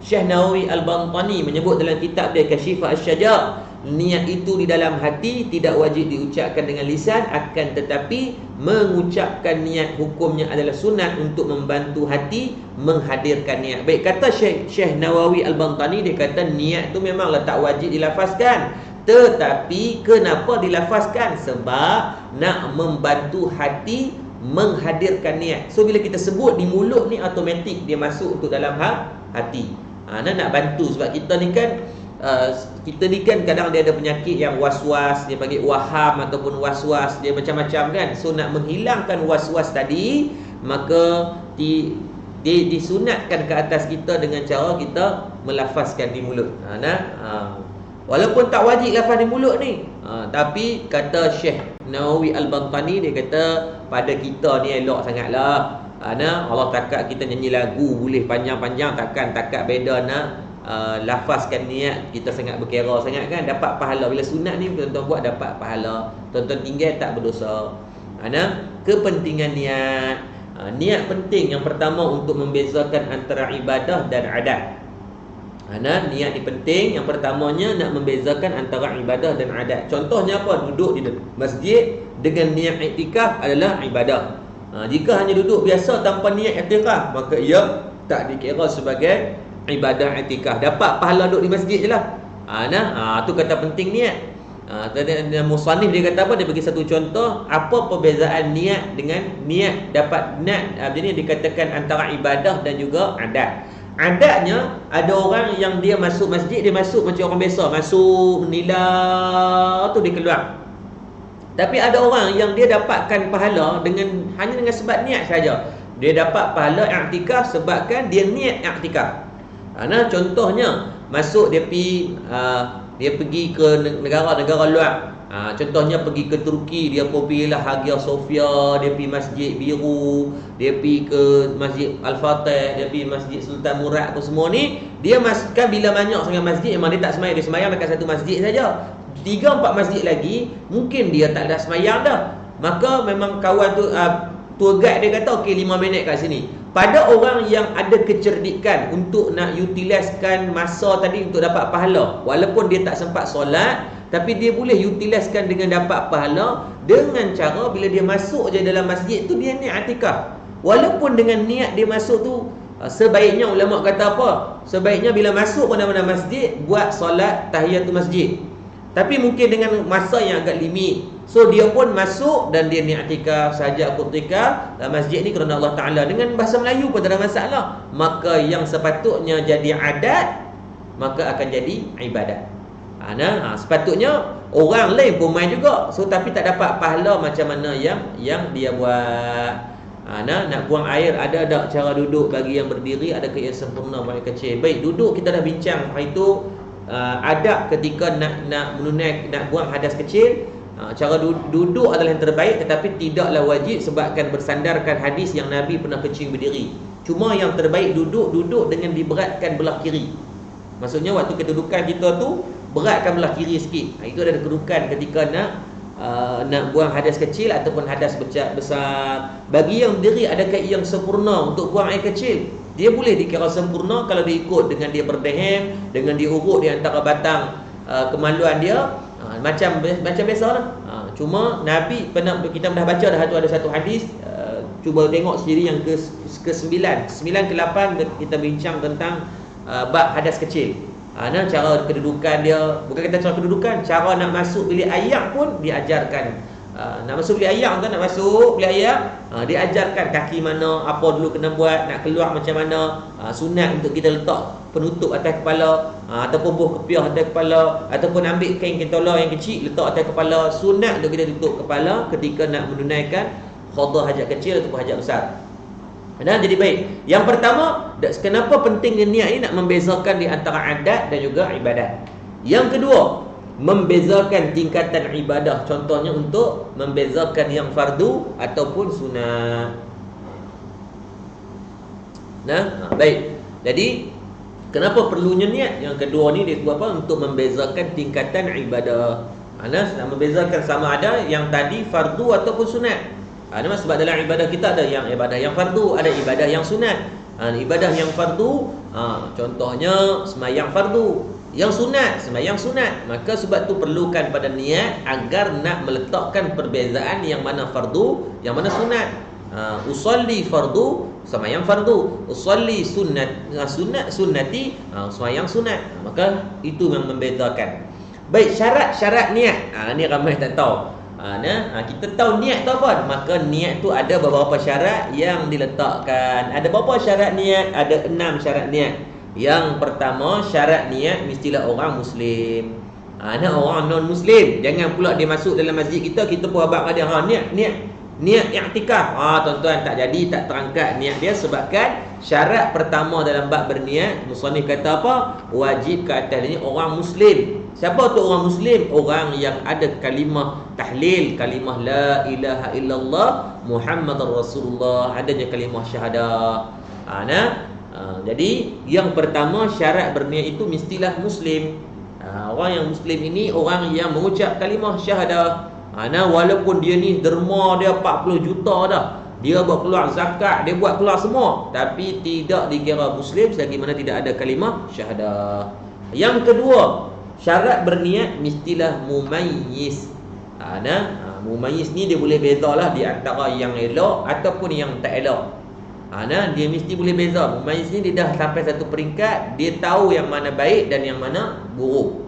Syekh Nawawi Al-Bantani menyebut dalam kitab dia Kashifah Asy-Syaja', niat itu di dalam hati tidak wajib diucapkan dengan lisan, akan tetapi mengucapkan niat hukumnya adalah sunat untuk membantu hati menghadirkan niat. Baik, kata Syekh Nawawi Al-Bantani, dia kata niat itu memanglah tak wajib dilafazkan, tetapi kenapa dilafazkan? Sebab nak membantu hati menghadirkan niat. So bila kita sebut di mulut ni, automatik dia masuk untuk dalam hati. Nak bantu. Sebab kita ni kan kadang dia ada penyakit yang was-was, dia panggil waham ataupun was-was, dia macam-macam kan. So nak menghilangkan was-was tadi, maka disunatkan ke atas kita dengan cara kita melafazkan di mulut. Walaupun tak wajib lafaz di mulut ni, tapi kata Syekh Nawawi Al-Bantani, dia kata pada kita ni elok sangatlah. Allah takat kita nyanyi lagu boleh panjang-panjang, takat beda nak lafazkan niat, kita sangat berkira sangat kan, dapat pahala. Bila sunat ni tuan-tuan buat dapat pahala, tuan-tuan tinggal tak berdosa. Kepentingan niat. Niat penting yang pertama untuk membezakan antara ibadah dan adat. Niat ni penting. Yang pertamanya nak membezakan antara ibadah dan adat. Contohnya apa? Duduk di masjid dengan niat iktikaf adalah ibadah. Jika hanya duduk biasa tanpa niat iktikaf, maka ia tak dikira sebagai ibadah iktikaf. Dapat pahala duduk di masjid je lah. Tu kata penting niat. Musannif dia kata apa? Dia bagi satu contoh apa perbezaan niat dengan niat. Dapat niat jadi dikatakan antara ibadah dan juga adat. Adatnya ada orang yang dia masuk masjid, dia masuk macam orang biasa, masuk nila tu dia keluar. Tapi ada orang yang dia dapatkan pahala hanya dengan sebab niat saja. Dia dapat pahala i'tikaf sebabkan dia niat i'tikaf. Contohnya masuk dia pergi ke negara-negara luar. Contohnya pergi ke Turki, dia pergilah Hagia Sophia, dia pergi Masjid Biru, dia pergi ke Masjid Al-Fatih, dia pergi Masjid Sultan Murad, apa semua ni. Dia kan bila banyak sangat masjid, memang dia tak semayang, dia semayang dekat satu masjid saja. 3-4 masjid lagi mungkin dia tak ada semayang dah. Maka memang kawan tu tour guide dia kata okey 5 minit kat sini. Pada orang yang ada kecerdikan untuk nak utiliskan masa tadi untuk dapat pahala, walaupun dia tak sempat solat, tapi dia boleh utiliskan dengan dapat pahala dengan cara bila dia masuk je dalam masjid tu dia niat i'tikaf. Walaupun dengan niat dia masuk tu Sebaiknya ulama kata apa? Sebaiknya bila masuk mana-mana masjid, buat solat tahiyatul masjid. Tapi mungkin dengan masa yang agak limit. So dia pun masuk dan dia i'tikaf saja iktikaf dalam masjid ni kerana Allah Taala. Dengan bahasa Melayu pun tak ada masalah. Maka yang sepatutnya jadi adat, maka akan jadi ibadat. Sepatutnya orang lain pun main juga. So tapi tak dapat pahala macam mana yang dia buat. Nak buang air, ada tak cara duduk bagi yang berdiri? Adakah yang sempurna bagi kecil? Baik, duduk kita dah bincang hari itu. Adab ketika nak buang hadas kecil, cara duduk adalah yang terbaik, tetapi tidaklah wajib sebabkan bersandarkan hadis yang Nabi pernah kencing berdiri. Cuma yang terbaik duduk dengan diberatkan belah kiri. Maksudnya waktu kedudukan kita tu beratkan belah kiri sikit. Itu ada kedudukan ketika nak buang hadas kecil ataupun hadas besar. Bagi yang berdiri, adakah yang sempurna untuk buang air kecil? Dia boleh dikira sempurna kalau diikut dengan dia berdehem, dengan dia urut di antara batang kemaluan dia, macam biasa lah. Cuma Nabi kita pernah baca ada satu hadis, cuba tengok sendiri yang ke-9 ke-8 kita bincang tentang bab hadas kecil. Cara kedudukan dia, bukan kata cara kedudukan, cara nak masuk bilik air pun diajarkan. Nak masuk bilik air kan, nak masuk bilik air, diajarkan kaki mana, apa dulu kena buat, nak keluar macam mana. Sunat untuk kita letak penutup atas kepala, ataupun buh kepiah atas kepala, ataupun ambil kain kentola yang kecil letak atas kepala. Sunat untuk kita tutup kepala ketika nak menunaikan qada hajat kecil ataupun hajat besar. Jadi baik. Yang pertama, kenapa pentingnya niat ini? Nak membezakan di antara adat dan juga ibadat. Yang kedua, membezakan tingkatan ibadah. Contohnya untuk membezakan yang fardu ataupun sunat. Baik. Jadi kenapa perlunya niat? Yang kedua ni dia buat apa? Untuk membezakan tingkatan ibadah. Nak membezakan sama ada yang tadi fardu ataupun sunat. Sebab dalam ibadah kita ada yang ibadah yang fardu, ada ibadah yang sunat. Ibadah yang fardu, contohnya sembahyang fardu. Yang sunat, sembahyang sunat. Maka sebab tu perlukan pada niat agar nak meletakkan perbezaan yang mana fardu, yang mana sunat. Usolli fardu, sembahyang fardu. Usolli sunnati, sembahyang sunat. Maka itu yang membezakan. Baik, syarat-syarat niat. Ni ramai tak tahu. Kita tahu niat tu apa. Maka niat tu ada beberapa syarat yang diletakkan. Ada berapa syarat niat? Ada 6 syarat niat. Yang pertama, syarat niat mestilah orang Muslim. Orang non-Muslim, jangan pula dia masuk dalam masjid kita pun abang ada niat i'tikaf. Tuan-tuan, tak jadi, tak terangkat niat dia. Sebabkan syarat pertama dalam bab berniat, musannif kata apa? Wajib ke atas ini orang Muslim. Siapa tu orang Muslim? Orang yang ada kalimah tahlil, kalimah la ilaha illallah Muhammadar Rasulullah, adanya kalimah syahadah. Jadi yang pertama syarat berniat itu mestilah Muslim. Orang yang Muslim ini orang yang mengucap kalimah syahadah. Walaupun dia ni derma dia 40 juta dah, dia buat keluar zakat, dia buat keluar semua, tapi tidak dikira Muslim selagi mana tidak ada kalimah syahadah. Yang kedua, syarat berniat mestilah mumayyiz. Mumayyiz ni dia boleh bezalah di antara yang elok ataupun yang tak elok. Dia mesti boleh beza. Mumayyiz ni dia dah sampai satu peringkat, dia tahu yang mana baik dan yang mana buruk.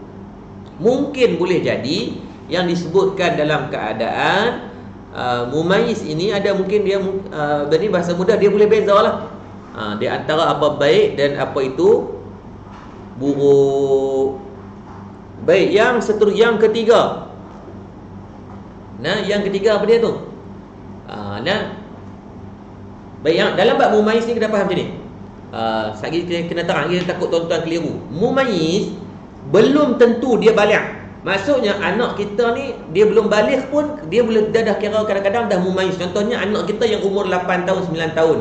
Mungkin boleh jadi yang disebutkan dalam keadaan mumayyiz ini ada mungkin dia ini bahasa mudah, dia boleh bezalah di antara apa baik dan apa itu buruk. Baik, yang ketiga. Yang ketiga apa dia tu? Baik, yang dalam bab mumayyiz ni kena faham macam ni. Sekali kita kena terang, kita takut tuan-tuan keliru. Mumayyiz belum tentu dia baligh. Maksudnya anak kita ni dia belum baligh pun dia dah kira kadang-kadang dah mumayyiz. Contohnya anak kita yang umur 8 tahun, 9 tahun.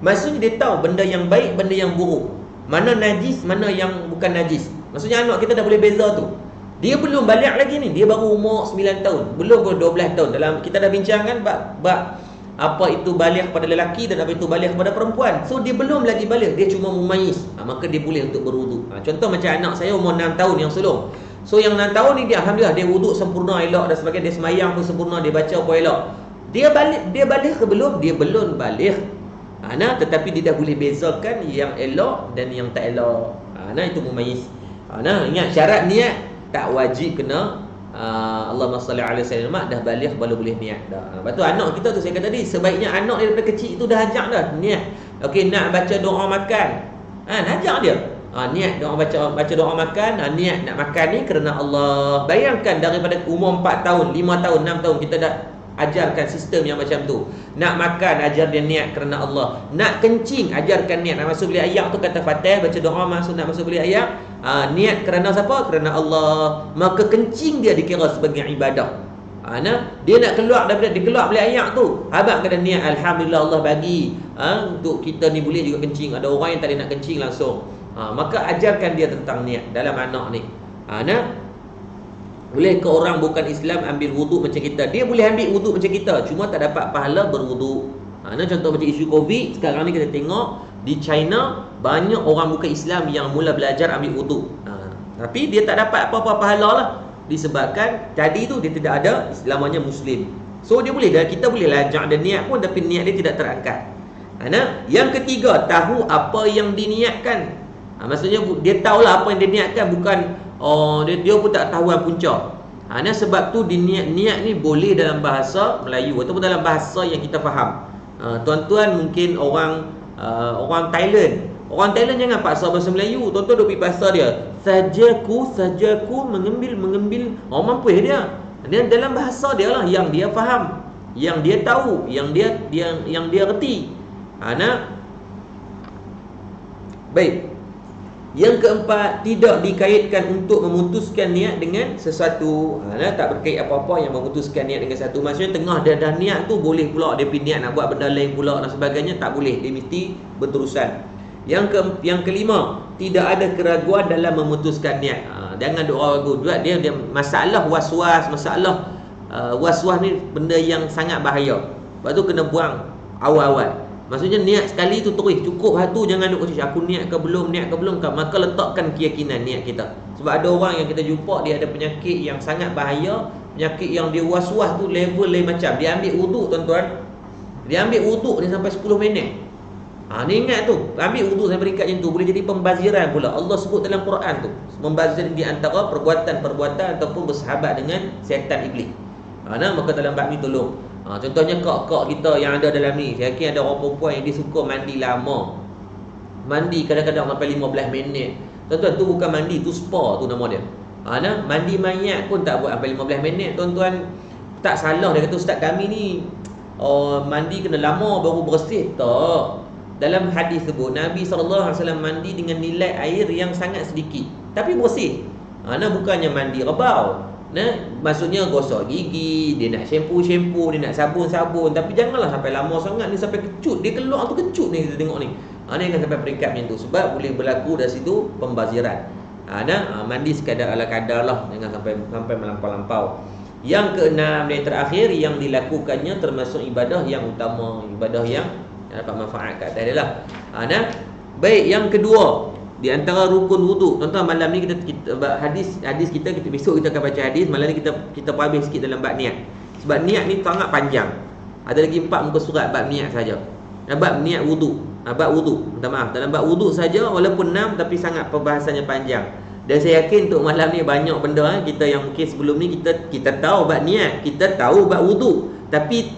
Maksudnya dia tahu benda yang baik, benda yang buruk. Mana najis, mana yang bukan najis. Maksudnya anak kita dah boleh beza tu. Dia belum baligh lagi ni, dia baru umur 9 tahun, belum 12 tahun. Dalam kita dah bincangkan bab apa itu baligh pada lelaki dan apa itu baligh pada perempuan. So dia belum lagi baligh, dia cuma mumayyiz. Maka dia boleh untuk berwuduk. Contoh macam anak saya umur 6 tahun yang sulung. So yang 6 tahun ni dia alhamdulillah dia wuduk sempurna elok dan sebagainya, dia semayang pun sempurna, dia baca pun elok. Dia baligh ke belum? Dia belum baligh. Tetapi dia dah boleh bezakan yang elok dan yang tak elok. Itu mumayyiz. Ingat syarat niat tak wajib kena Allahumma salli alaihi wasallam, dah baligh baru boleh niat dah. Lepas tu anak kita tu saya kata tadi, sebaiknya anak daripada kecil tu dah ajak dah niat. Okey, nak baca doa makan, ajak dia. Niat doa baca doa makan, niat nak makan ni kerana Allah. Bayangkan daripada umur 4 tahun, 5 tahun, 6 tahun kita dah ajarkan sistem yang macam tu. Nak makan, ajar dia niat kerana Allah. Nak kencing, ajarkan niat. Nak masuk bilik air tu kata Fatih, baca doa nak masuk bilik air. Niat kerana siapa? Kerana Allah. Maka kencing dia dikira sebagai ibadah. Dia nak keluar daripada dia keluar bilik air tu, abang kena niat, alhamdulillah Allah bagi untuk kita ni boleh juga kencing. Ada orang yang tak boleh nak kencing langsung. Maka ajarkan dia tentang niat dalam anak ni. Boleh ke orang bukan Islam ambil wuduk macam kita? Dia boleh ambil wuduk macam kita, cuma tak dapat pahala berwuduk. Contoh macam isu Covid sekarang ni kita tengok di China, banyak orang bukan Islam yang mula belajar ambil wuduk. Tapi dia tak dapat apa-apa pahala lah, disebabkan tadi tu dia tidak ada namanya Muslim. So dia boleh dah, kita boleh ajak dia niat pun, tapi niat dia tidak terangkat. Yang ketiga, tahu apa yang diniatkan. Maksudnya dia tahulah apa yang dia niatkan, bukan dia pun tak tahu punca. Sebab tu niat ni boleh dalam bahasa Melayu ataupun dalam bahasa yang kita faham. Tuan-tuan mungkin orang Thailand. Orang Thailand jangan paksa bahasa Melayu. Tuan-tuan duk pergi bahasa dia. Sajaku mengambil. Mampu dia. Dan dalam bahasa dia lah yang dia faham, yang dia tahu, yang dia reti. Baik. Yang keempat, tidak dikaitkan untuk memutuskan niat dengan sesuatu. Tak berkait apa-apa yang memutuskan niat dengan satu. Maksudnya tengah dia dah niat tu, boleh pula dia pergi niat nak buat benda lain pula dan sebagainya. Tak boleh, dia mesti berterusan. Yang kelima, tidak ada keraguan dalam memutuskan niat. Jangan doa ragu. Dia masalah was-was. Masalah was-was ni benda yang sangat bahaya. Lepas tu kena buang awal-awal. Maksudnya niat sekali tu terus cukup tu, jangan duk aku niat ke belum, maka letakkan keyakinan niat kita. Sebab ada orang yang kita jumpa, dia ada penyakit yang sangat bahaya, penyakit yang dia was-was tu level lain macam. Dia ambil wuduk tuan-tuan, dia ambil wuduk ni sampai 10 minit. Ni ingat tu, ambil wuduk sampai ringkat macam tu boleh jadi pembaziran pula. Allah sebut dalam Quran tu, membazir di antara perbuatan-perbuatan ataupun bersahabat dengan syaitan iblis. Maka dalam bab ni tolong. Contohnya kak-kak kita yang ada dalam ni, saya yakin ada orang perempuan yang dia suka mandi lama. Mandi kadang-kadang sampai 15 minit. Tuan-tuan, tu bukan mandi, tu spa tu nama dia. Mandi mayat pun tak buat sampai 15 minit. Tuan-tuan, tak salah dia kata ustaz kami ni mandi kena lama baru bersih. Tak. Dalam hadis sebut Nabi SAW mandi dengan nilai air yang sangat sedikit, tapi bersih. Bukannya mandi rebau. Maksudnya gosok gigi, dia nak shampoo, dia nak sabun, tapi janganlah sampai lama sangat ni, sampai kecut. Dia keluar tu kecut ni, kita tengok ni. Ni akan sampai peringkat macam tu, sebab boleh berlaku dari situ pembaziran. Mandi sekadar ala kadar lah, jangan sampai melampau-lampau. Yang keenam dan yang terakhir, yang dilakukannya termasuk ibadah yang utama, ibadah yang dapat manfaat kat atas dia lah. Baik, yang kedua, di antara rukun wuduk. Tuan-tuan, malam ni kita hadis kita besok kita akan baca hadis. Malam ni kita habis sikit dalam bab niat. Sebab niat ni sangat panjang. Ada lagi 4 muka surat bab niat saja. Bab niat wuduk. Bab wuduk. Minta maaf. Dalam bab wuduk saja walaupun 6 tapi sangat perbahasannya panjang. Dan saya yakin untuk malam ni banyak benda kita yang mungkin sebelum ni kita tahu bab niat, kita tahu bab wuduk, tapi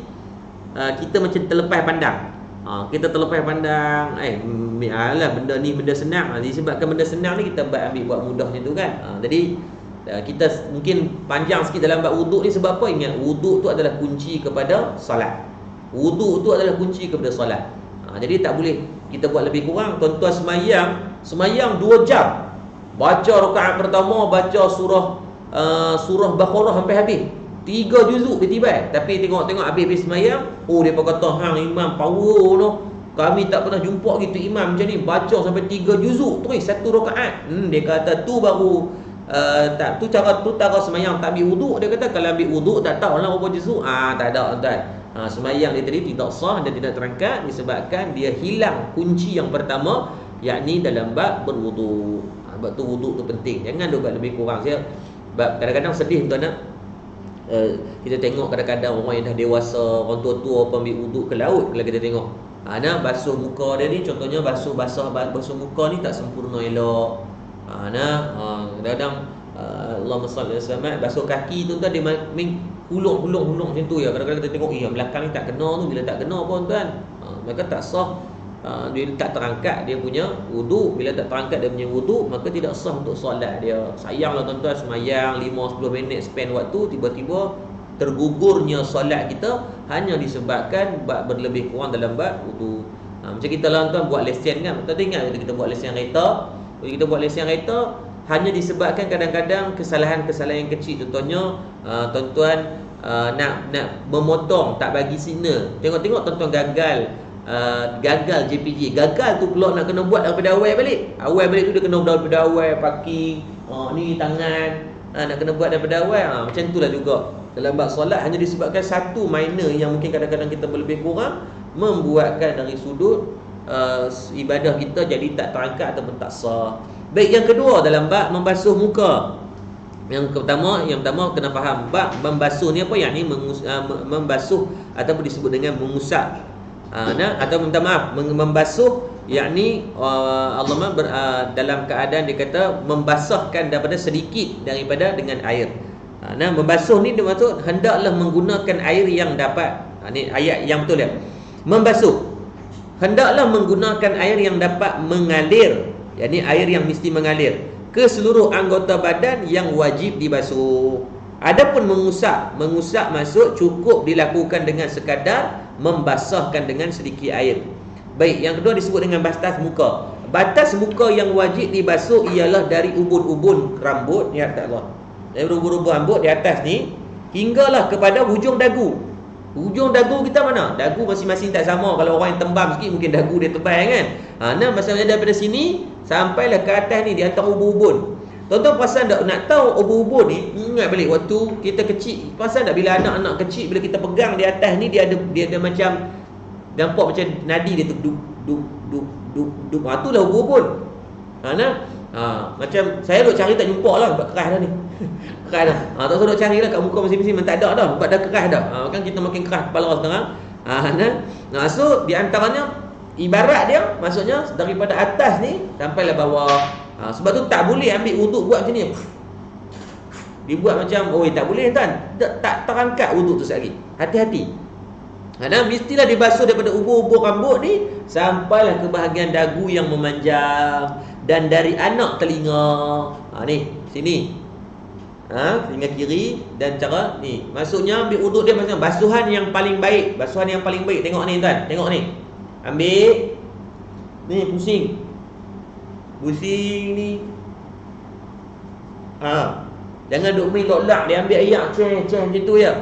kita macam terlepas pandang. Kita terlepas pandang, benda ni benda senang. Disebabkan benda senang ni kita ambil buat mudah macam tu kan. Jadi kita mungkin panjang sikit dalam bab wuduk ni. Sebab apa? Ingat, wuduk tu adalah kunci kepada solat. Wuduk tu adalah kunci kepada solat. Jadi tak boleh kita buat lebih kurang. Tuan-tuan semayang 2 jam, baca rakaat pertama, baca surah Baqarah sampai habis, 3 juzuk dia tiba. Tapi tengok habis semayang, dia pun kata hang imam power tu. Kami tak pernah jumpa gitu imam macam ni, baca sampai 3 juzuk terus satu rakaat. Dia kata tu baru tu cara semayang tak ambil wuduk. Dia kata kalau ambil wuduk tak tahulah berapa juzuk. Tak ada tuan. Semayang dia tadi tidak sah dan tidak terangkat disebabkan dia hilang kunci yang pertama, yakni dalam bab berwuduk. Sebab tu wuduk tu penting. Jangan buat lebih kurang. Kadang-kadang sedih tuan. Kita tengok kadang-kadang orang yang dah dewasa, orang tua-tua ambil wuduk ke laut. Kalau kita tengok Nah, basuh muka dia ni contohnya basuh muka ni tak sempurna elok. Kadang-kadang Allahumma salli alaihi wasallam, basuh kaki tu dia hulung macam tu ya. Kadang-kadang kita tengok yang belakang ni tak kena tu, bila tak kena pun tuan, maka tak sah. Dia tak terangkat dia punya wuduk. Bila tak terangkat dia punya wuduk, maka tidak sah untuk solat dia. Sayanglah tuan-tuan, semayang 5-10 minit spend waktu, tiba-tiba tergugurnya solat kita hanya disebabkan berlebih kurang dalam bab wudu. Macam kita lah tuan buat lesen kan. Kita ingat kita buat lesen kereta. Kita buat lesen kereta hanya disebabkan kadang-kadang kesalahan-kesalahan yang kecil. Contohnya tuan-tuan nak memotong, tak bagi signal. Tengok-tengok tuan-tuan gagal JPJ. Gagal tu keluar nak kena buat daripada awal balik. Awal balik tu dia kena daripada awal, parking, ni tangan, nak kena buat daripada awal. Macam itulah juga dalam bab solat, hanya disebabkan satu minor yang mungkin kadang-kadang kita berlebih kurang, membuatkan dari sudut ibadah kita jadi tak terangkat ataupun tak sah. Baik, yang kedua dalam bab membasuh muka. Yang pertama kena faham bab membasuh ni apa, yakni membasuh ataupun disebut dengan mengusap. Atau minta maaf, membasuh yakni dalam keadaan dia kata membasahkan daripada sedikit daripada dengan air. Membasuh ni dia maksud hendaklah menggunakan air yang dapat. Ni ayat yang betul dia. Membasuh hendaklah menggunakan air yang dapat mengalir, yakni air yang mesti mengalir ke seluruh anggota badan yang wajib dibasuh. Adapun mengusap maksud cukup dilakukan dengan sekadar membasahkan dengan sedikit air. Baik, yang kedua disebut dengan batas muka. Batas muka yang wajib dibasuh ialah dari ubun-ubun rambut di atas Allah. Dari ubun-ubun rambut di atas ni hinggalah kepada hujung dagu. Hujung dagu kita mana? Dagu masing-masing tak sama. Kalau orang yang tembam sikit mungkin dagu dia tebal kan. Maksudnya daripada sini sampailah ke atas ni di antara ubun-ubun. Tuan-tuan perasan tak, nak tahu ubun-ubun ni, ingat balik waktu kita kecil. Perasan tak bila anak-anak kecil, bila kita pegang di atas ni, dia ada macam, nampak macam nadi dia tu duk. Itulah ubun-ubun. Macam saya duk cari tak jumpa lah, sebab keras dah ni. Keras dah. Tak usah duk cari lah kat muka masing-masing, tak ada dah, sebab dah keras dah. Kan kita makin keras kepala sekarang. So di antaranya ibarat dia, maksudnya daripada atas ni sampailah bawah. Sebab tu tak boleh ambil wuduk buat macam ni. Dibuat macam, tak boleh tuan. Tak terangkat wuduk tu sekali. Hati-hati. Mestilah dibasuh daripada ubun-ubun rambut ni sampailah ke bahagian dagu yang memanjang dan dari anak telinga. Ni, sini. Telinga kiri dan cara ni. Maksudnya ambil wuduk dia macam basuhan yang paling baik. Basuhan yang paling baik. Tengok ni tuan. Tengok ni. Ambil. Ni pusing ni. Jangan duk main lok-lak, dia ambil air macam tu ya.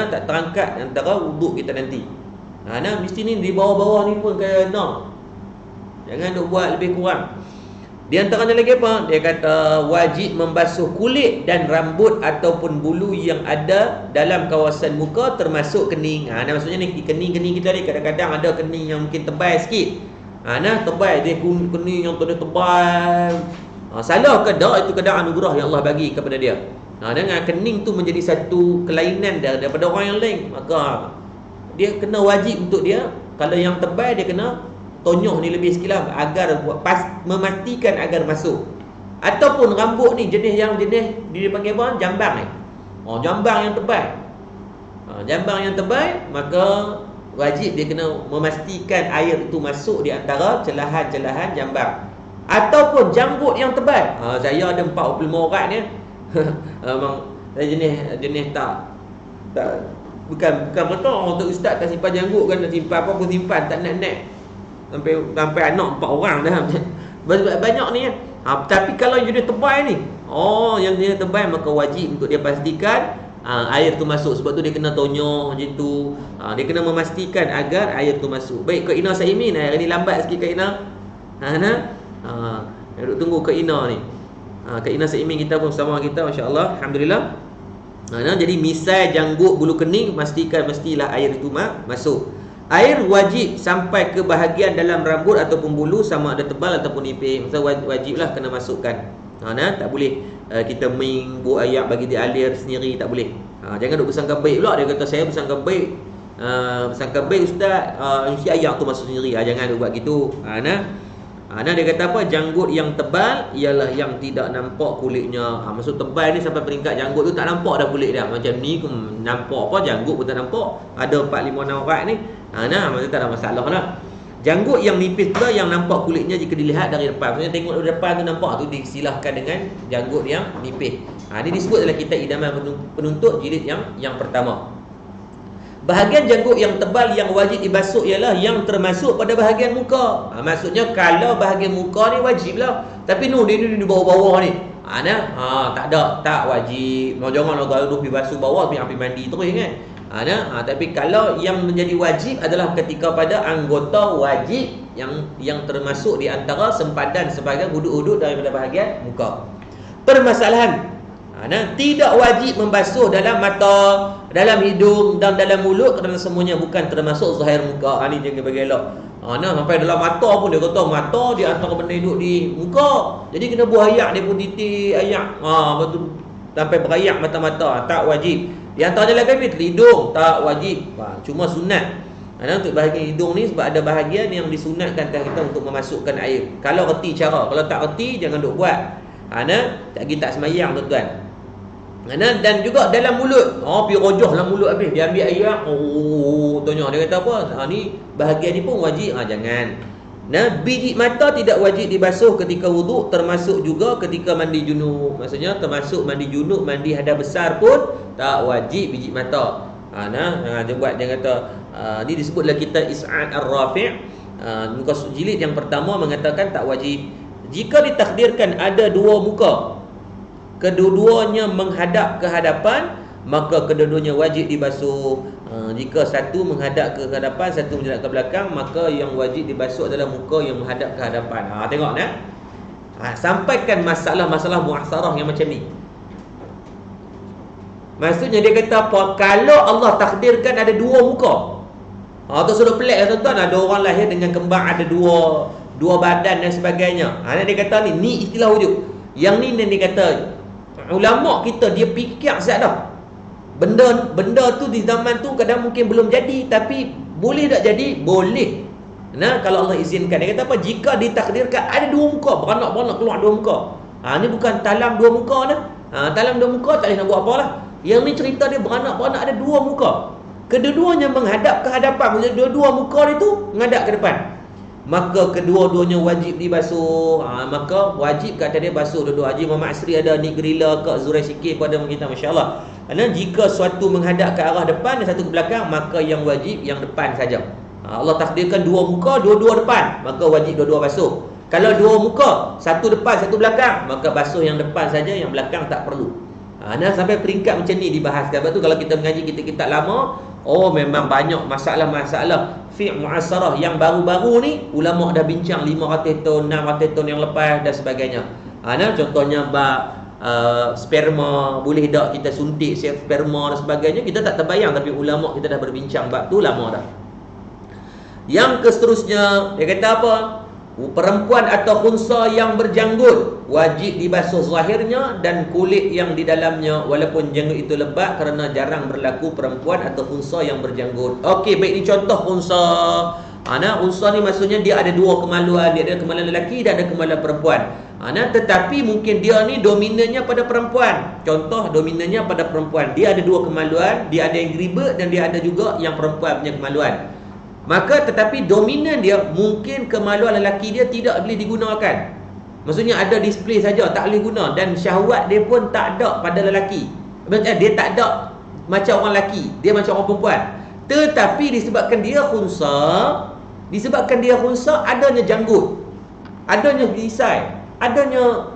Tak terangkat antara wuduk kita nanti. Mesti ni di bawah-bawah ni pun kena. Jangan duk buat lebih kurang. Di antaranya lagi apa? Dia kata wajib membasuh kulit dan rambut ataupun bulu yang ada dalam kawasan muka termasuk kening. Maksudnya ni kening-kening kita ni kadang-kadang ada kening yang mungkin tebal sikit. Tebal dia kening yang tebal. Salah ke tak? Itu kadang anugerah yang Allah bagi kepada dia. Dengan kening tu menjadi satu kelainan daripada orang yang lain, maka dia kena wajib untuk dia. Kalau yang tebal dia kena tonyoh ni lebih sikit lah, agar memastikan agar masuk. Ataupun rambut ni jenis dia panggil apa? Jambang ni. Jambang yang tebal. Jambang yang tebal, maka wajib dia kena memastikan air itu masuk di antara celahan-celahan jambang. Ataupun janggut yang tebal. Saya ada 45 orang ni. Memang jenis tak bukan betul orang tu ustaz tak simpan janggut kan, nak simpan apa pun simpan, tak nak sampai anak 4 orang dah. Banyak ni kan. Tapi kalau yang jenis tebal ni, yang jenis tebal, maka wajib untuk dia pastikan air tu masuk. Sebab tu dia kena tonyoh macam tu. Dia kena memastikan agar air tu masuk. Baik, Kak Ina Saimin, hari ni lambat sikit Kak Ina. Duduk tunggu Kak Ina ni. Kak Ina Saimin kita pun bersama kita, masya-Allah, alhamdulillah. Jadi misal janggut, bulu kening, mestilah air itu masuk. Air wajib sampai ke bahagian dalam rambut ataupun bulu, sama ada tebal ataupun nipis. Maksud wajiblah kena masukkan. Tak boleh kita buat air bagi dia alir sendiri, tak boleh. Jangan duk bersangka baik pula. Dia kata saya bersangka baik, sangka baik ustaz, si ayam tu masuk sendiri. Jangan buat gitu. Dia kata apa? Janggut yang tebal ialah yang tidak nampak kulitnya. Maksud tebal ni sampai peringkat janggut tu tak nampak dah kulit dia. Macam ni nampak apa, janggut pun tak nampak. Ada 4, 5, 6 urat ni. Maksud tak ada masalah lah. Janggut yang nipis pula yang nampak kulitnya jika dilihat dari depan. Maksudnya tengok dari depan tu nampak, tu disilahkan dengan janggut yang nipis. Ini disebut dalam kitab Idaman Penuntut jilid yang pertama. Bahagian janggut yang tebal yang wajib dibasuh ialah yang termasuk pada bahagian muka. Maksudnya kalau bahagian muka ni wajib lah. Tapi dia di bawah-bawah ni. Tak ada, tak wajib. Jangan kalau pergi basuh bawah, pergi mandi terus kan. Tapi kalau yang menjadi wajib adalah ketika pada anggota wajib yang termasuk di antara sempadan sebagai hudud-hudud daripada bahagian muka. Permasalahan, tidak wajib membasuh dalam mata, dalam hidung dan dalam mulut kerana semuanya bukan termasuk zahir muka. Ni jangan bagi elok. Sampai dalam mata pun dia kata mata di antara benda duduk di muka. Jadi kena buah ayak dia pun titik ayak. Betul sampai berayak mata-mata, tak wajib. Di antaranya lagi hidung, tak wajib. Cuma sunat. Untuk bahagian hidung ni sebab ada bahagian yang disunatkan kita untuk memasukkan air. Kalau reti cara, kalau tak reti jangan duk buat. Tak semayang tuan-tuan. Dan juga dalam mulut, pergi rojoh dalam mulut habis, dia ambil air, tanya dia kata apa? Ni bahagian ni pun wajib, jangan. Biji mata tidak wajib dibasuh ketika wuduk, termasuk juga ketika mandi junub. Maksudnya termasuk mandi junub, mandi hadas besar pun tak wajib biji mata. Dia kata ni disebut dalam kitab Is'ad Ar-Rafi', muka jilid yang pertama mengatakan tak wajib. Jika ditakdirkan ada dua muka, kedua-duanya menghadap ke hadapan, maka kedua-duanya wajib dibasuh. Jika satu menghadap ke hadapan, satu menghadap ke belakang, maka yang wajib dibasuh adalah muka yang menghadap ke hadapan. Tengok sampaikan masalah-masalah muasarah yang macam ni. Maksudnya dia kata apa? Kalau Allah takdirkan ada dua muka, tu sudah pelik tuan-tuan. Ada orang lahir dengan kembar, ada dua badan dan sebagainya. Dia kata ni istilah wujud. Yang ni dia kata ulama kita dia fikir siap dah. Benda tu di zaman tu kadang mungkin belum jadi, tapi boleh tak jadi? Boleh. Kalau Allah izinkan. Dia kata apa? Jika ditakdirkan ada dua muka, beranak-beranak keluar dua muka. Ni bukan talam dua muka dah. Talam dua muka tak boleh nak buat apa lah. Yang ni cerita dia beranak-beranak ada dua muka. Kedua-duanya menghadap ke hadapan. Maksudnya dua-dua muka dia tu menghadap ke depan. Maka kedua-duanya wajib dibasuh. Maka wajib kata dia basuh dua-dua. Haji Muhammad Asri ada, Ni Gerila, Kak Zurai Sikit pada kita, masya-Allah. Kerana jika suatu menghadap ke arah depan dan satu ke belakang, maka yang wajib yang depan saja. Allah takdirkan dua muka, dua-dua depan, maka wajib dua-dua basuh. Kalau dua muka, satu depan, satu belakang, maka basuh yang depan saja, yang belakang tak perlu. Sampai peringkat macam ni dibahas. Sebab tu kalau kita mengaji kitab-kitab lama, memang banyak masalah-masalah fi' mu'asarah yang baru-baru ni ulama dah bincang 500 tahun, 600 tahun yang lepas dan sebagainya. Contohnya sperma, boleh tak kita suntik sperma dan sebagainya, kita tak terbayang, tapi ulama kita dah berbincang bab tu lama dah. Yang seterusnya dia kata apa? Perempuan atau khunsa yang berjanggut wajib dibasuh zahirnya dan kulit yang di dalamnya, walaupun janggut itu lebat, kerana jarang berlaku perempuan atau khunsa yang berjanggut. Okey, baik, ni contoh khunsa. Khunsa ni maksudnya dia ada dua kemaluan, dia ada kemaluan lelaki dan ada kemaluan perempuan. Tetapi mungkin dia ni dominannya pada perempuan. Contoh dominannya pada perempuan. Dia ada dua kemaluan, dia ada yang ribet dan dia ada juga yang perempuan punya kemaluan. Maka tetapi dominan dia, mungkin kemaluan lelaki dia tidak boleh digunakan. Maksudnya ada display saja, tak boleh guna. Dan syahwat dia pun tak ada pada lelaki. Dia tak ada macam orang lelaki, dia macam orang perempuan. Tetapi disebabkan dia khunsa, adanya janggut, adanya perisai, adanya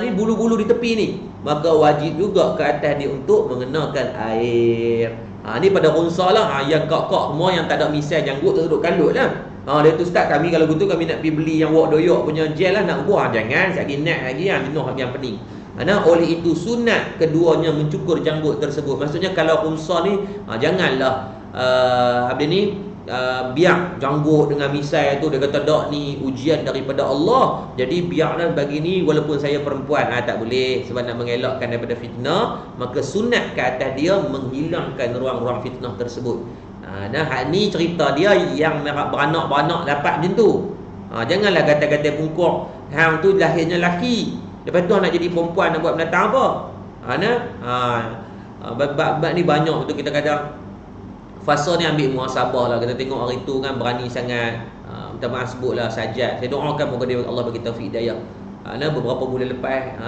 ni bulu-bulu di tepi ni, maka wajib juga ke atas dia untuk mengenakan air. Ni pada khunsa lah. Yang kak-kak semua yang tak ada misai janggut tu duduk kalut lah. Dia tu ustaz, kami kalau gitu kami nak pergi beli yang wak doyok punya gel lah, nak buah. Jangan, sekali nak lagi jenuh yang pening. Oleh itu sunat keduanya mencukur janggut tersebut. Maksudnya kalau khunsa ni janganlah biar janggut dengan misai tu. Dia kata dak, ni ujian daripada Allah, jadi biarlah bagi ni walaupun saya perempuan. Tak boleh, sebab nak mengelakkan daripada fitnah. Maka sunat ke atas dia menghilangkan ruang-ruang fitnah tersebut. Nah, hak ni cerita dia yang beranak-beranak dapat macam tu. Janganlah kata-kata pungkuk hang tu lahirnya laki, lepas tu nak jadi perempuan, nak buat binatang apa. Bab ni banyak betul. Kita kadang fasa ni ambil muhasabah lah. Kita tengok hari tu kan berani sangat, minta maaf sebutlah Sajjad. Saya doakan moga Allah bagi taufik hidayah. Beberapa bulan lepas,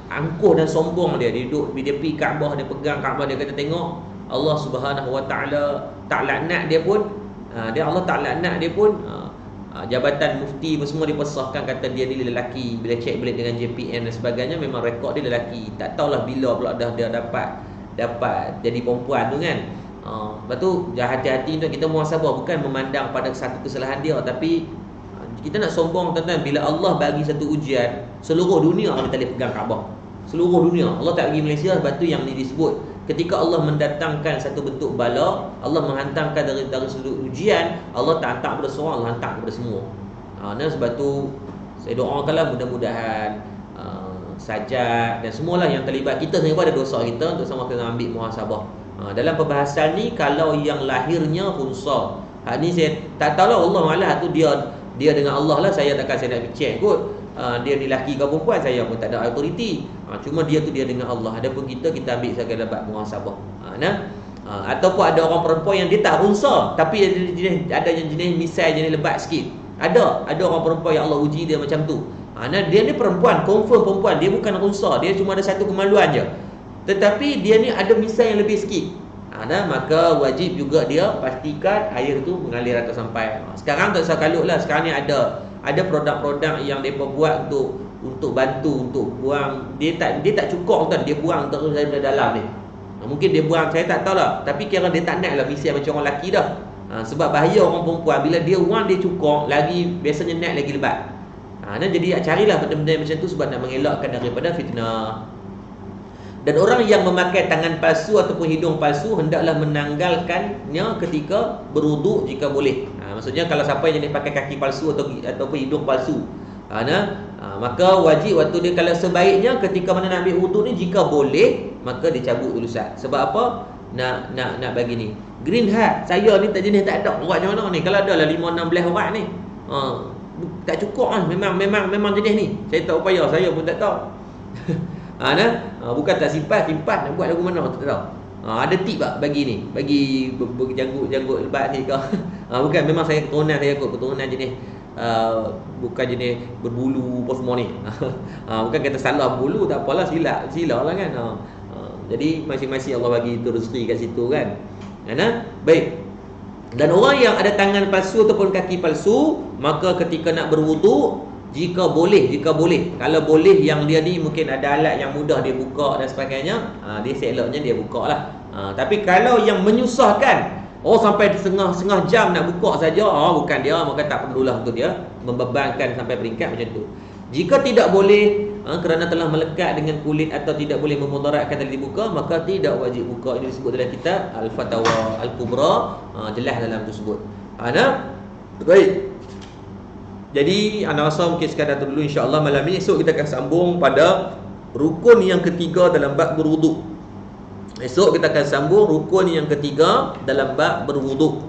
angkuh dan sombong dia duduk, dia pergi Kaabah, dia pegang Kaabah, dia kata tengok Allah Subhanahu Wa Taala tak laknat dia pun, Allah tak laknat dia pun, jabatan mufti semua dipesahkan kata dia ni lelaki. Bila cek balik dengan JPN dan sebagainya, memang rekod dia lelaki. Tak tahulah bila pula dah dia dapat jadi perempuan tu kan. Lepas tu hati-hati untuk kita muhasabah, bukan memandang pada satu kesalahan dia, tapi kita nak sombong tuan-tuan. Bila Allah bagi satu ujian, seluruh dunia kita boleh pegang Kaabah. Seluruh dunia. Allah tak bagi Malaysia. Sebab tu yang ni disebut, ketika Allah mendatangkan satu bentuk bala, Allah menghantarkan dari sudut ujian, Allah tak hantar kepada seorang, Allah hantar kepada semua. Sebab tu saya doakanlah mudah-mudahan Sajjad dan semualah yang terlibat, kita sendiri ada dosa kita, untuk sama kena ambil muhasabah. Dalam perbahasan ni, kalau yang lahirnya unsa, hak ni saya tak tahulah, Allah malah tu dia dengan Allah lah. Saya takkan saya nak check kot dia ni lelaki ke perempuan, saya pun tak ada autoriti. Cuma dia tu dia dengan Allah. Adapun kita ambil sebagai dapat muhasabah. Ataupun ada orang perempuan yang dia tak unsa, tapi ada yang jenis misai, jenis lebat sikit. Ada orang perempuan yang Allah uji dia macam tu. Dia ni perempuan, confirm perempuan, dia bukan unsa, dia cuma ada satu kemaluan je, tetapi dia ni ada misai yang lebih sikit. Maka wajib juga dia pastikan air tu mengalir atau sampai. Sekarang tak usah kalut lah. Sekarang ni ada produk-produk yang mereka buat untuk bantu, untuk buang. Dia tak cukup kan, dia buang terus dari dalam ni. Mungkin dia buang, saya tak tahu lah, tapi kira dia tak nak lah misai macam orang lelaki dah. Sebab bahaya orang perempuan, bila dia buang dia cukup lagi, biasanya naik lagi lebat. Jadi carilah benda-benda macam tu sebab nak mengelakkan daripada fitnah. Dan orang yang memakai tangan palsu ataupun hidung palsu, hendaklah menanggalkannya ketika berwuduk jika boleh. Maksudnya kalau siapa yang jenis pakai kaki palsu ataupun hidung palsu, maka wajib waktu dia, kalau sebaiknya ketika mana nak ambil wuduk ni, jika boleh maka dicabut dulu Ustaz. Sebab apa? Nak bagi ni green hat. Saya ni tak jenis tak ada urat macam mana ni. Kalau ada lah 5-16 urat ni, tak cukup kan. Memang jenis ni. Saya tak upaya, saya pun tak tahu. Bukan tak simpan nak buat lagu mana tak tahu. Ada tip tak bagi ni, bagi janggut lebat ni ke? Bukan, memang saya keturunan jenis bukan jenis berbulu apa semua ni. Bukan kata salah bulu, tak apalah, sila lah kan. Jadi masing-masing Allah bagi itu rezeki kat situ kan. Baik. Dan orang yang ada tangan palsu ataupun kaki palsu, maka ketika nak berwuduk, jika boleh, kalau boleh, yang dia ni mungkin ada alat yang mudah dia buka dan sebagainya, dia seloknya dia buka lah. Tapi kalau yang menyusahkan, sampai setengah jam nak buka saja, bukan dia, maka tak perlulah untuk dia membebankan sampai peringkat macam tu. Jika tidak boleh, kerana telah melekat dengan kulit atau tidak boleh memudaratkan tali dibuka, maka tidak wajib buka. Ini disebut dalam kitab Al-Fatawa Al-Kubra, jelas dalam tersebut. Baik. Jadi anda rasa mungkin sekadar tu dulu, insya-Allah malam ni. Esok kita akan sambung pada rukun yang ketiga dalam bab berwuduk. Esok kita akan sambung rukun yang ketiga dalam bab berwuduk.